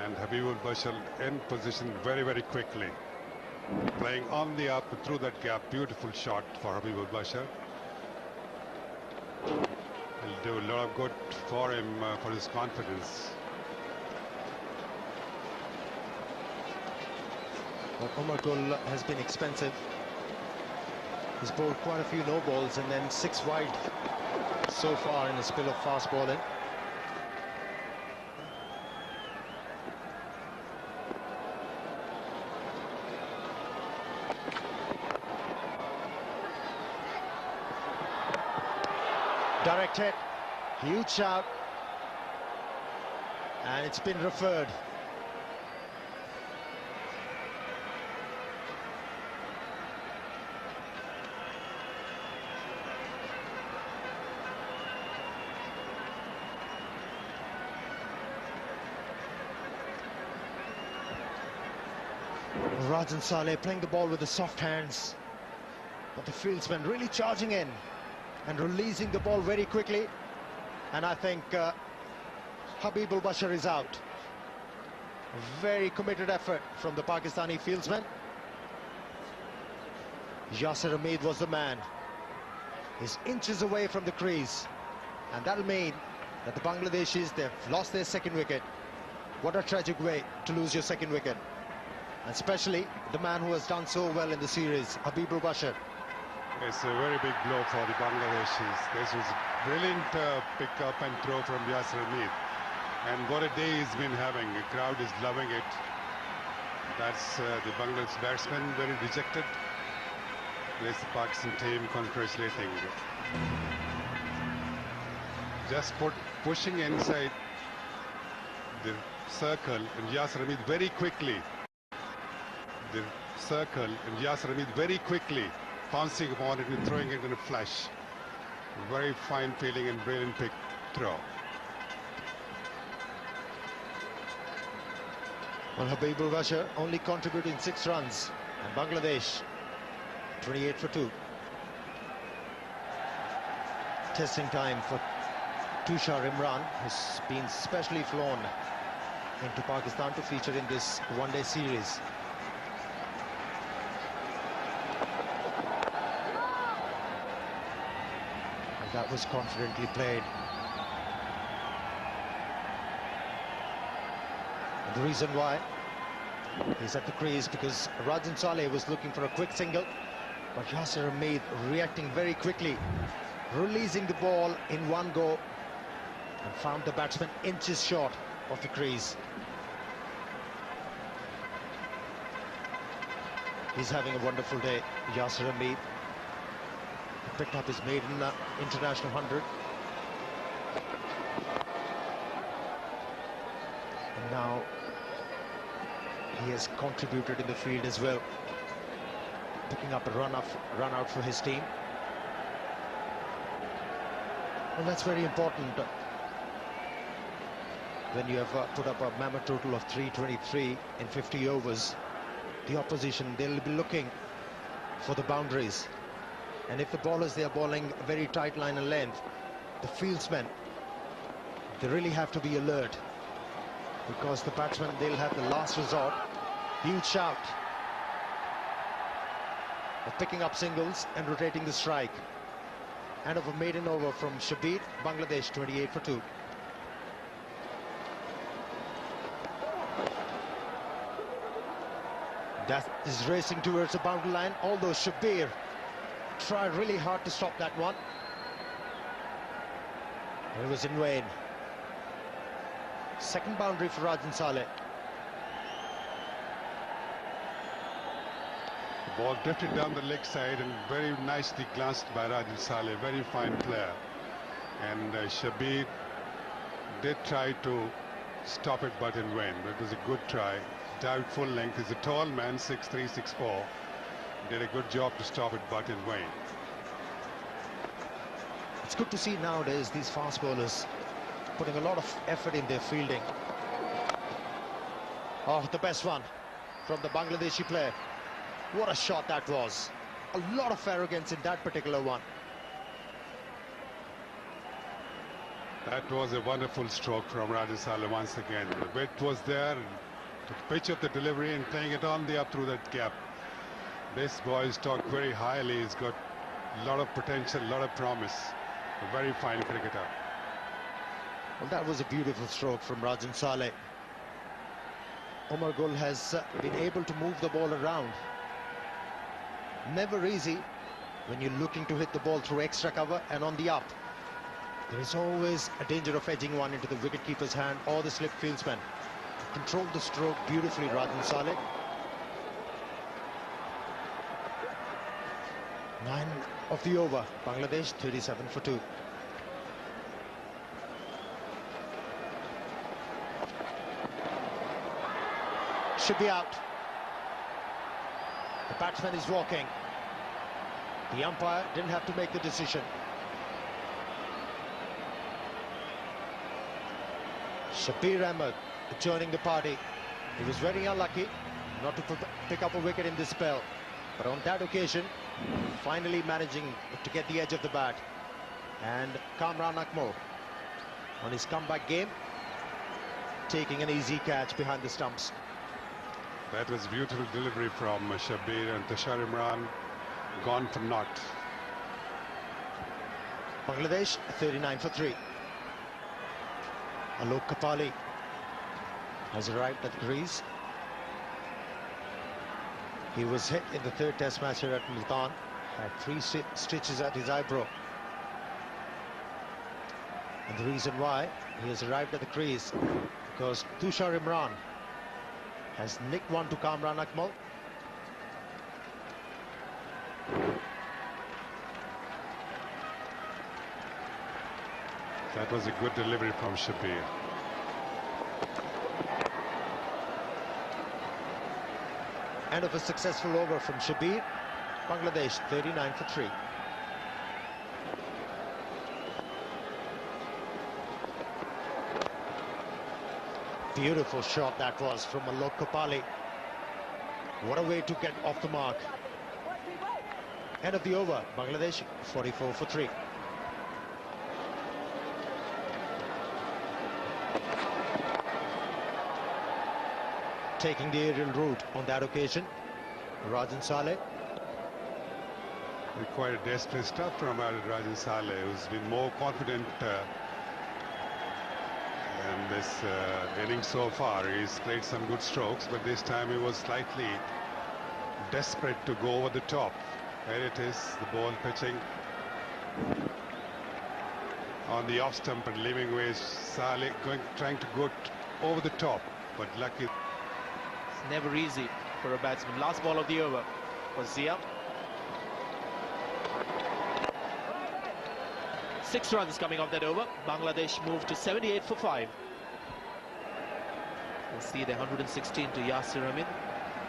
Speaker 6: And Habibul Bashar in position very, very quickly. Playing on the up through that gap. Beautiful shot for Habibul Bashar. Will do a lot of good for him, for his confidence.
Speaker 4: But Omar Gul has been expensive. He's bowled quite a few no balls and then 6 wide so far in a spell of fast bowling. Direct hit. Huge shout. And it's been referred. Rajan Saleh playing the ball with the soft hands, but the fieldsman really charging in and releasing the ball very quickly. And I think Habibul Bashar is out. A very committed effort from the Pakistani fieldsman. Yasir Hamid was the man. He's inches away from the crease, and that'll mean that the Bangladeshis, they've lost their second wicket. What a tragic way to lose your second wicket. Especially the man who has done so well in the series, Habibul Bashar.
Speaker 6: It's a very big blow for the Bangladeshis. This was a brilliant pick up and throw from Yasir Hamid. And what a day he's been having. The crowd is loving it. That's the Bangladesh batsman very dejected. This Pakistan team congratulating. Just pushing inside the circle, and Yasir Hamid very quickly. The circle, and Yasir Hamid very quickly pouncing upon it and throwing it in a flash. Very fine feeling and brilliant pick throw.
Speaker 4: Well, Habibul Bashar only contributing 6 runs, and Bangladesh 28 for 2. Testing time for Tushar Imran, who's been specially flown into Pakistan to feature in this one-day series. And that was confidently played. And the reason why he's at the crease because Rajan Saleh was looking for a quick single, but Yasir Hamid reacting very quickly, releasing the ball in one go, and found the batsman inches short of the crease. He's having a wonderful day, Yasir Hamid. He picked up his maiden international 100. And now he has contributed in the field as well, picking up a run out for his team. Well, that's very important when you have put up a mammoth total of 323 in 50 overs. The opposition, they'll be looking for the boundaries, and if the bowlers, they are bowling a very tight line and length, the fieldsmen, they really have to be alert, because the batsmen, they'll have the last resort. Huge shout of picking up singles and rotating the strike. And of a maiden over from Shabir, Bangladesh 28 for 2. That is racing towards the boundary line, although Shabir tried really hard to stop that one. It was in vain. Second boundary for Rajan Saleh.
Speaker 6: The ball drifted down the leg side and very nicely glanced by Rajan Saleh. Very fine player. And Shabir did try to stop it, but in vain. But it was a good try. Dived full length. He's a tall man, 6'3", 6'4". Did a good job to stop it, but in vain.
Speaker 4: It's good to see nowadays these fast bowlers putting a lot of effort in their fielding. Oh, the best one from the Bangladeshi player. What a shot that was. A lot of arrogance in that particular one.
Speaker 6: That was a wonderful stroke from Rajan Saleh once again. The width was there, and the pitch of the delivery and playing it on the up through that gap. This boy is talked very highly. He's got a lot of potential, a lot of promise. A very fine cricketer.
Speaker 4: Well, that was a beautiful stroke from Rajan Saleh. Omar Gul has been able to move the ball around. Never easy when you're looking to hit the ball through extra cover and on the up. There is always a danger of edging one into the wicketkeeper's hand or the slip fieldsman. Controlled the stroke beautifully, Rajan Saleh. 9 of the over. Bangladesh 37 for 2. should be out. The batsman is walking. The umpire didn't have to make the decision. Shabir Ahmed joining the party. He was very unlucky not to pick up a wicket in this spell, but on that occasion, finally managing to get the edge of the bat. And Kamran Akmal on his comeback game, taking an easy catch behind the stumps.
Speaker 6: That was beautiful delivery from Shabir, and Tushar Imran gone for naught.
Speaker 4: Bangladesh 39 for 3. Alok Kapali has arrived at the crease. He was hit in the third test match here at Multan, had 3 stitches at his eyebrow. And the reason why he has arrived at the crease, because Tushar Imran has nicked one to Kamran Akmal.
Speaker 6: That was a good delivery from Shabir.
Speaker 4: End of a successful over from Shabir. Bangladesh 39 for 3. Beautiful shot that was from Alok Kapali. What a way to get off the mark. End of the over. Bangladesh 44 for 3. Taking the aerial route on that occasion, Rajan Saleh.
Speaker 6: Required desperate stuff from Rajan Saleh, who's been more confident in this innings so far. He's played some good strokes, but this time he was slightly desperate to go over the top. There it is, the ball pitching on the off stump and leaving away. Saleh trying to go over the top, but lucky.
Speaker 7: Never easy for a batsman. Last ball of the over was Zia. 6 runs coming off that over. Bangladesh moved to 78 for 5. You'll see the 116 to Yasir Ahmed.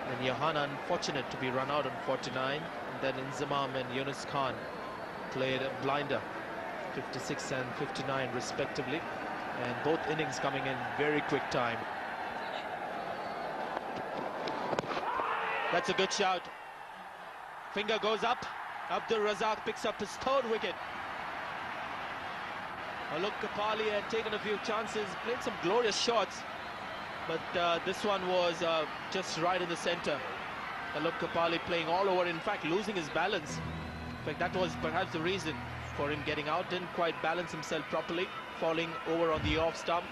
Speaker 7: And Johan unfortunate to be run out on 49. And then Inzamam and Yunus Khan played a blinder, 56 and 59 respectively. And both innings coming in very quick time. That's a good shout. Finger goes up. Abdul Razak picks up his 3rd wicket. Alok Kapali had taken a few chances, played some glorious shots, but this one was just right in the center. Alok Kapali playing all over, in fact losing his balance. In fact, that was perhaps the reason for him getting out. Didn't quite balance himself properly, falling over on the off stump.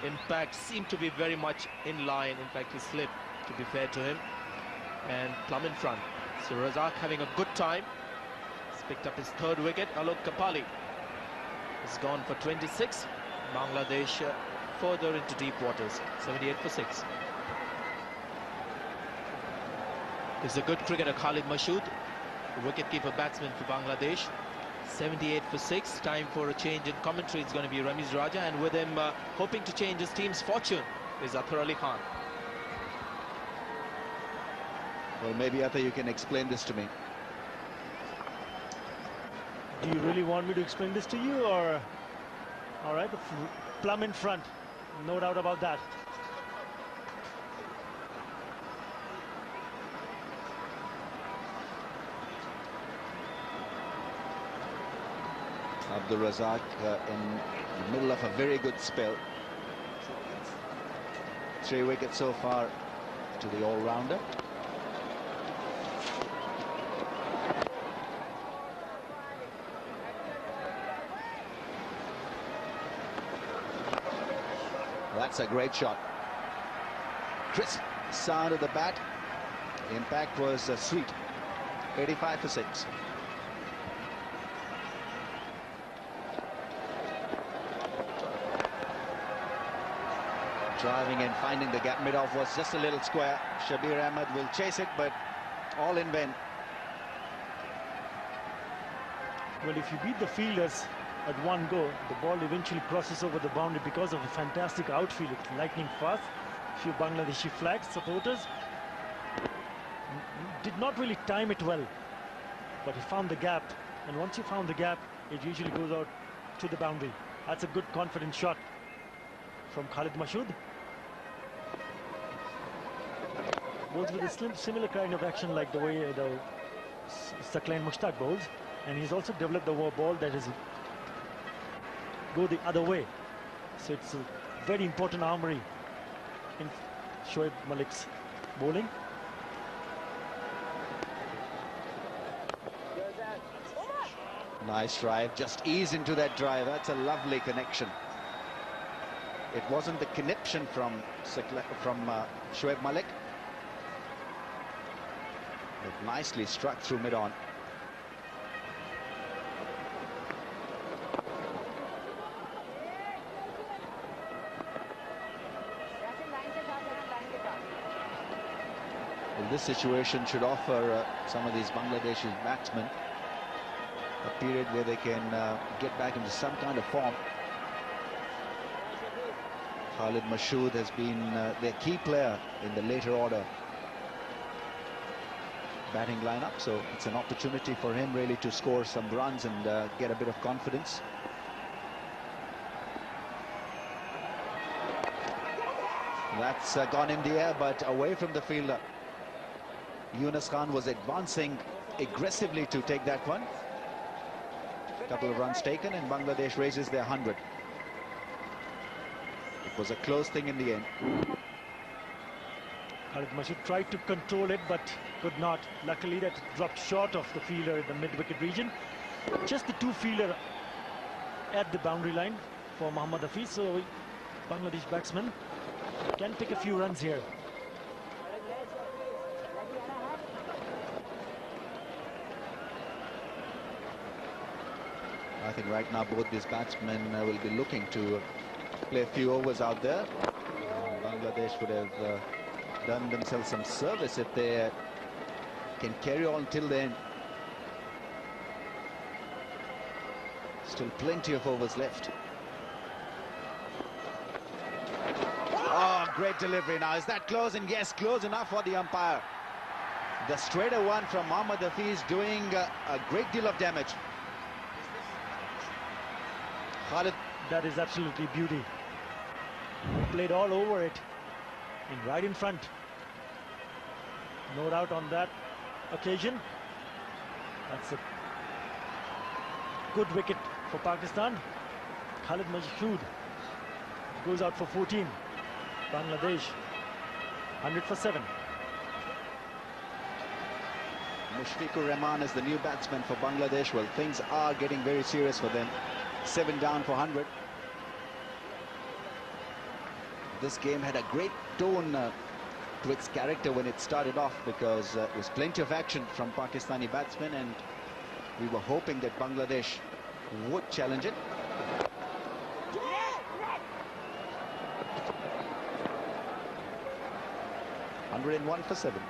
Speaker 7: Impact seemed to be very much in line. In fact, he slipped, to be fair to him. And plumb in front. So Razak having a good time. He's picked up his 3rd wicket. Alok Kapali has gone for 26. Bangladesh further into deep waters. 78 for 6. This is a good cricketer, Khalid Mashood, the wicketkeeper batsman for Bangladesh. 78 for 6. Time for a change in commentary. It's going to be Ramiz Raja, and with him hoping to change his team's fortune is Athar Ali Khan.
Speaker 2: Well, maybe Athar, you can explain this to me.
Speaker 3: Do you really want me to explain this to you, or? All right, plumb in front, no doubt about that.
Speaker 2: Abdul Razak in the middle of a very good spell. 3 wickets so far to the all-rounder. That's a great shot. Crisp sound of the bat. The impact was sweet. 85 for 6. Driving and finding the gap mid-off was just a little square. Shabir Ahmed will chase it, but all in vain.
Speaker 3: Well, if you beat the fielders at one go, the ball eventually crosses over the boundary because of a fantastic outfield. It's lightning fast. Few Bangladeshi flags, supporters. Did not really time it well, but he found the gap, and once you found the gap, it usually goes out to the boundary. That's a good confident shot from Khalid Mashood. Bowls with a similar kind of action like the way the Saqlain Mushtaq bowls, and he's also developed the ball that is go the other way. So it's a very important armory in Shoaib Malik's bowling.
Speaker 2: Nice drive, just ease into that drive. That's a lovely connection. It wasn't the conniption from Shoaib Malik. But nicely struck through mid-on. Well, this situation should offer some of these Bangladeshi batsmen a period where they can get back into some kind of form. Khalid Mashood has been their key player in the later order batting lineup, so it's an opportunity for him really to score some runs and get a bit of confidence. That's gone in the air, but away from the fielder. Yunus Khan was advancing aggressively to take that one. A couple of runs taken, and Bangladesh raises their 100. It was a close thing in the end.
Speaker 3: Khalid Mashood tried to control it, but could not. Luckily, that dropped short of the fielder in the mid-wicket region. Just the two-fielder at the boundary line for Mohammad Hafiz. So Bangladesh batsmen can pick a few runs here.
Speaker 2: I think right now both these batsmen will be looking to play a few overs out there. Bangladesh would have done themselves some service if they can carry on till then. Still plenty of overs left. Oh, great delivery now. Is that close? And yes, close enough for the umpire. The straighter one from Mohammad Hafiz doing a great deal of damage. Khalid.
Speaker 3: That is absolutely beauty. Played all over it and right in front. No doubt on that occasion. That's a good wicket for Pakistan. Khalid Mashood goes out for 14. Bangladesh 100 for 7.
Speaker 2: Mushfiqur Rahman is the new batsman for Bangladesh. Well, things are getting very serious for them. 7 down for 100. This game had a great tone to its character when it started off, because there was plenty of action from Pakistani batsmen, and we were hoping that Bangladesh would challenge it. $101 for 7.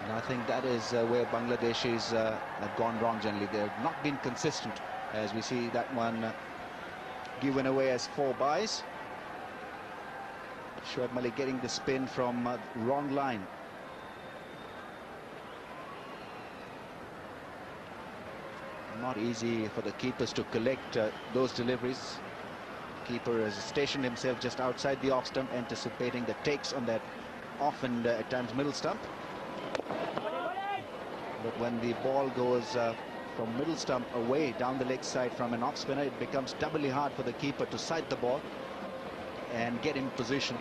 Speaker 2: And I think that is where Bangladeshis have gone wrong generally. They have not been consistent, as we see that one given away as 4 byes. Shoaib Malik getting the spin from wrong line. Not easy for the keepers to collect those deliveries. Keeper has stationed himself just outside the off stump, anticipating the takes on that off and at times middle stump. But when the ball goes from middle stump away down the leg side from an off spinner, it becomes doubly hard for the keeper to sight the ball and get in position.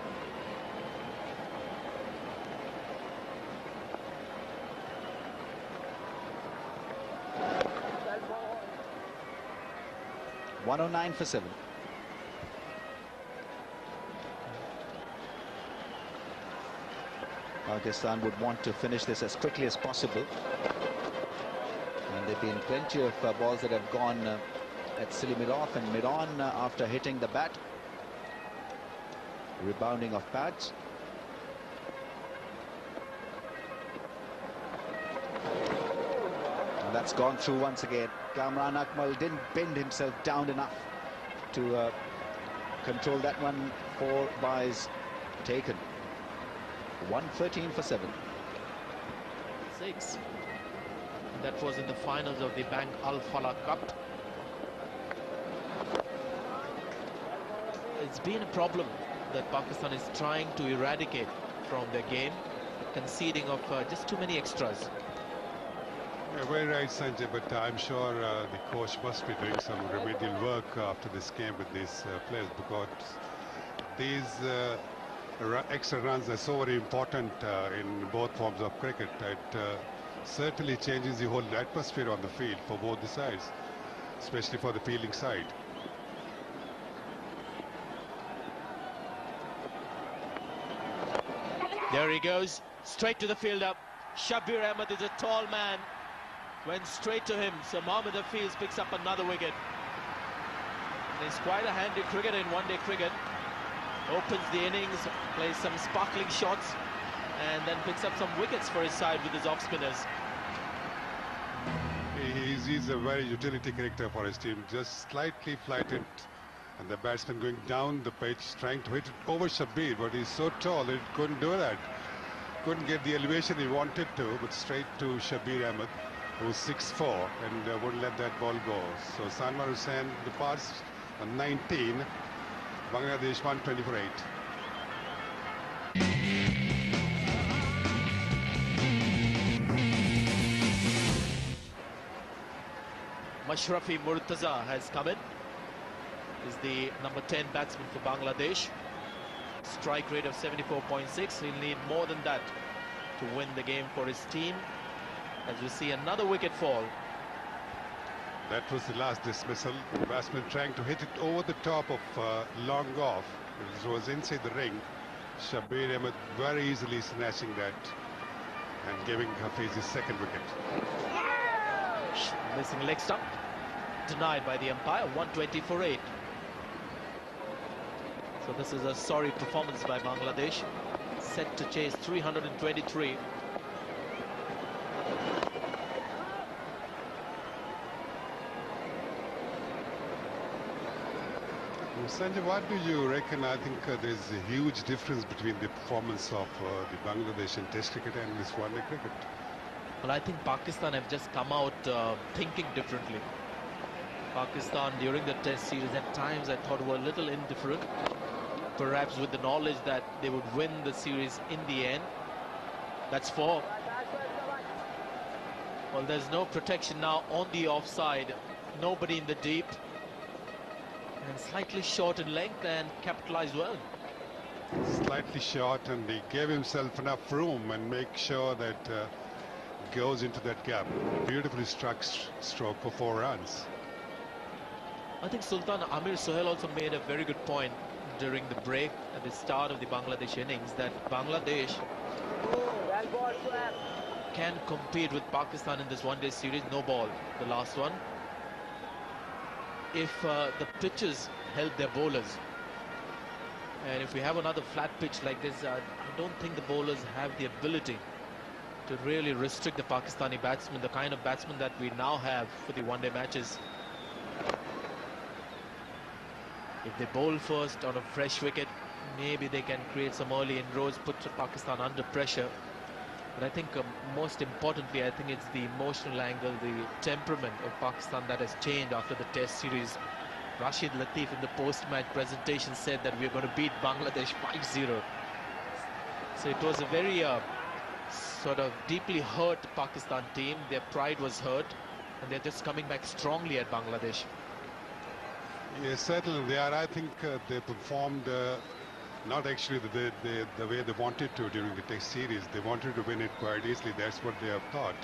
Speaker 2: $109 for 7. Pakistan would want to finish this as quickly as possible. And there have been plenty of balls that have gone at silly mid-off and mid-on after hitting the bat. Rebounding of pads. That's gone through once again. Kamran Akmal didn't bend himself down enough to control that one. 4 byes taken. 113 for 7.
Speaker 7: 6. That was in the finals of the Bank Al Falah Cup. It's been a problem that Pakistan is trying to eradicate from their game, conceding of just too many extras.
Speaker 6: Yeah, very right, Sanjay, but I'm sure the coach must be doing some remedial work after this game with these players, because these extra runs are so very important in both forms of cricket. It certainly changes the whole atmosphere on the field for both the sides, especially for the fielding side.
Speaker 7: There he goes, straight to the fielder. Shabir Ahmed is a tall man. Went straight to him, so Mohammad Hafiz picks up another wicket. And he's quite a handy cricketer in one-day cricket. Opens the innings, plays some sparkling shots, and then picks up some wickets for his side with his off-spinners.
Speaker 6: He's a very utility character for his team, just slightly flighted, and the batsman going down the pitch, trying to hit it over Shabir, but he's so tall that he couldn't do that. Couldn't get the elevation he wanted to, but straight to Shabir Ahmed, who's 6'4", and wouldn't let that ball go. So Sanwar Hussain departs on 19, Bangladesh 120 for 8.
Speaker 7: Mashrafi Murtaza has come in. He's the number 10 batsman for Bangladesh. Strike rate of 74.6. He'll need more than that to win the game for his team. As we see another wicket fall.
Speaker 6: That was the last dismissal. The batsman trying to hit it over the top of long off. It was inside the ring. Shabir Ahmed very easily snatching that and giving Hafiz his second wicket.
Speaker 7: Missing leg stump. Denied by the umpire. 120 for 8. So this is a sorry performance by Bangladesh. Set to chase 323.
Speaker 6: Sanjay, what do you reckon? I think there's a huge difference between the performance of the Bangladesh Test cricket and this one-day cricket.
Speaker 7: Well, I think Pakistan have just come out thinking differently. Pakistan during the Test series at times I thought were a little indifferent, perhaps with the knowledge that they would win the series in the end. That's 4. Well, there's no protection now on the offside, nobody in the deep, and slightly short in length and capitalized well.
Speaker 6: Slightly short, and he gave himself enough room and make sure that goes into that gap. Beautifully struck stroke for 4 runs.
Speaker 7: I think Sultan Amir Sohail also made a very good point during the break at the start of the Bangladesh innings, that Bangladesh can compete with Pakistan in this one-day series. No ball, the last one. If the pitches help their bowlers, and if we have another flat pitch like this, I don't think the bowlers have the ability to really restrict the Pakistani batsmen, the kind of batsmen that we now have for the one-day matches. If they bowl first on a fresh wicket, maybe they can create some early inroads, put Pakistan under pressure. But I think most importantly, I think it's the emotional angle, the temperament of Pakistan that has changed after the Test series. Rashid Latif in the post-match presentation said that we're going to beat Bangladesh 5-0. So it was a very sort of deeply hurt Pakistan team. Their pride was hurt, and they're just coming back strongly at Bangladesh.
Speaker 6: Yes, certainly they are. I think they performed not actually the way they wanted to during the Test series. They wanted to win it quite easily. That's what they have thought.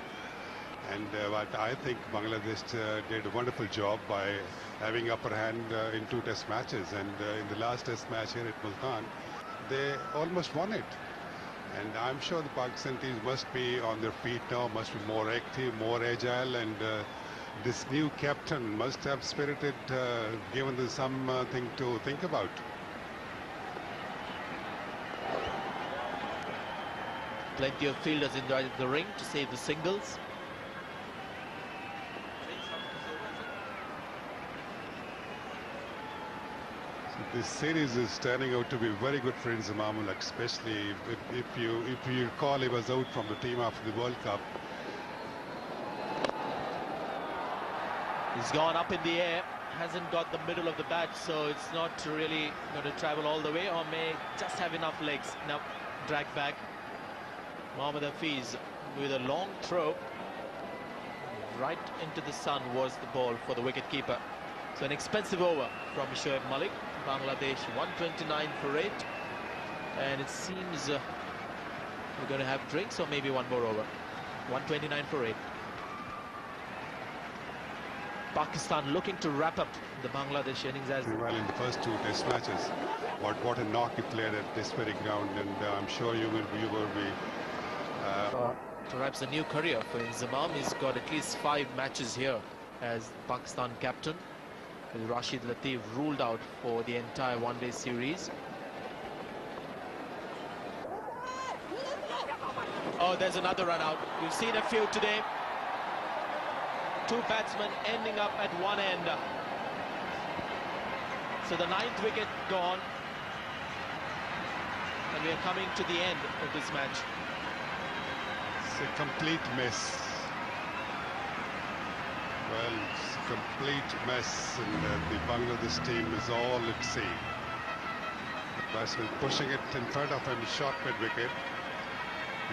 Speaker 6: And but I think Bangladesh did a wonderful job by having upper hand in 2 Test matches. And in the last Test match here at Multan, they almost won it. And I'm sure the Pakistan team must be on their feet now, must be more active, more agile, and this new captain must have spirited, given them something to think about.
Speaker 7: Plenty of fielders in the ring to save the singles.
Speaker 6: This series is turning out to be very good for Inzamam Ul Haq, especially if you recall, he was out from the team after the World Cup.
Speaker 7: He's gone up in the air, hasn't got the middle of the bat, so it's not really going to travel all the way, or may just have enough legs. Now, drag back. Mohammad Hafiz with a long throw. Right into the sun was the ball for the wicket-keeper. So an expensive over from Shoaib Malik. Bangladesh 129 for 8. And it seems we're going to have drinks or maybe one more over. 129 for 8. Pakistan looking to wrap up the Bangladesh innings as
Speaker 6: well in the first 2 test matches. What a knock he played at this very ground, and I'm sure you will be
Speaker 7: perhaps a new career for Inzamam. He's got at least 5 matches here as Pakistan captain, with Rashid Latif ruled out for the entire one-day series. Oh, there's another run out. We've seen a few today. 2 batsmen ending up at one end. So the 9th wicket gone, and we are coming to the end of this match.
Speaker 6: It's a complete mess. Well, it's a complete mess, and the Bangladesh team is all at sea. The batsman pushing it in front of him, short mid-wicket.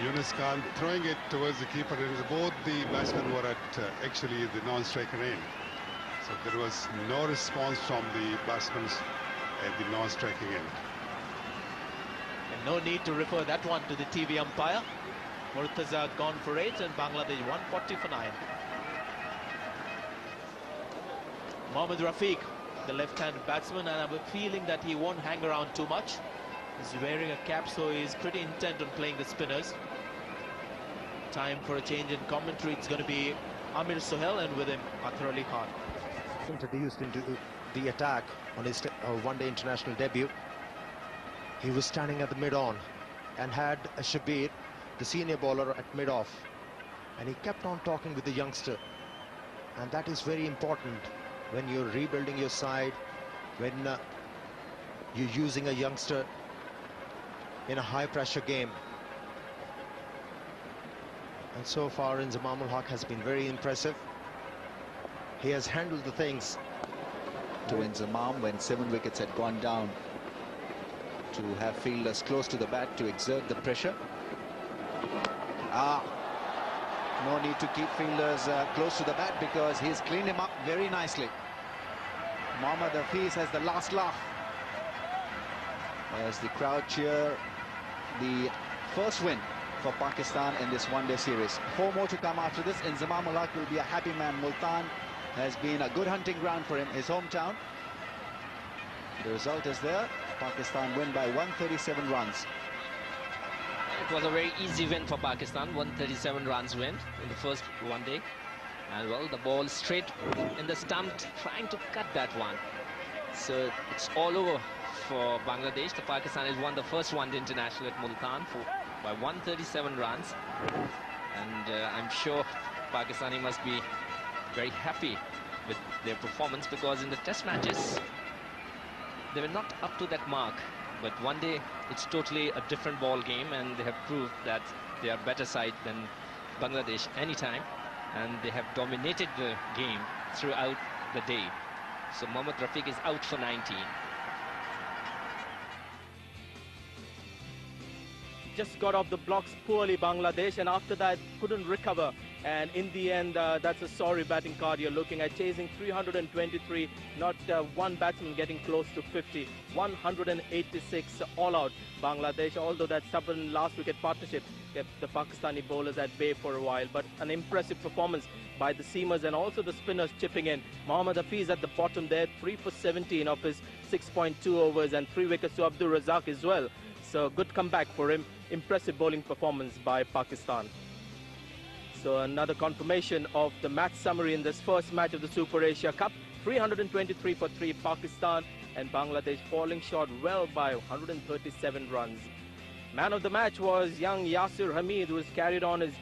Speaker 6: Yunus Khan throwing it towards the keeper, and both the batsmen were at actually the non-striker end. So there was no response from the batsmen at the non-striking end.
Speaker 7: And no need to refer that one to the TV umpire. Murtaza gone for 8 and Bangladesh 140 for 9. Mohammad Rafiq, the left-hand batsman, and I have a feeling that he won't hang around too much. He's wearing a cap, so he's pretty intent on playing the spinners. Time for a change in commentary. It's going to be Amir Sohail, and with him Athar Ali Khan.
Speaker 4: Introduced into the attack on his one-day international debut. He was standing at the mid-on and had a Shabir, the senior bowler, at mid-off, and he kept on talking with the youngster, and that is very important when you're rebuilding your side, when you're using a youngster in a high-pressure game. And so far Inzamam Ul Haq has been very impressive. He has handled the things
Speaker 2: to Inzamam when 7 wickets had gone down, to have fielders close to the bat to exert the pressure. No need to keep fielders close to the bat, because he's cleaned him up very nicely. Mohammad Hafiz has the last laugh as the crowd cheer the first win for Pakistan in this one-day series. 4 more to come after this. Inzamam Ul Haq will be a happy man. Multan has been a good hunting ground for him, his hometown. The result is there. Pakistan win by 137 runs.
Speaker 5: It was a very easy win for Pakistan. 137 runs win in the first one day. And well, the ball straight in the stump, trying to cut that one. So it's all over for Bangladesh. The Pakistan has won the first one-day international at Multan by 137 runs. And I'm sure Pakistani must be very happy with their performance, because in the test matches they were not up to that mark. But one day it's totally a different ball game, and they have proved that they are better side than Bangladesh anytime, and they have dominated the game throughout the day. So Mohammad Rafiq is out for 19.
Speaker 1: Just got off the blocks poorly, Bangladesh, and after that couldn't recover. And in the end, that's a sorry batting card you're looking at. Chasing 323, not one batsman getting close to 50. 186 all out Bangladesh, although that stubborn last wicket partnership kept the Pakistani bowlers at bay for a while. But an impressive performance by the seamers and also the spinners chipping in. Mohammad Hafiz at the bottom there, 3 for 17 of his 6.2 overs, and 3 wickets to Abdul Razak as well. So good comeback for him. Impressive bowling performance by Pakistan. So another confirmation of the match summary in this first match of the Super Asia Cup. 323 for 3 Pakistan, and Bangladesh falling short well by 137 runs. Man of the match was young Yasir Hamid, who has carried on his good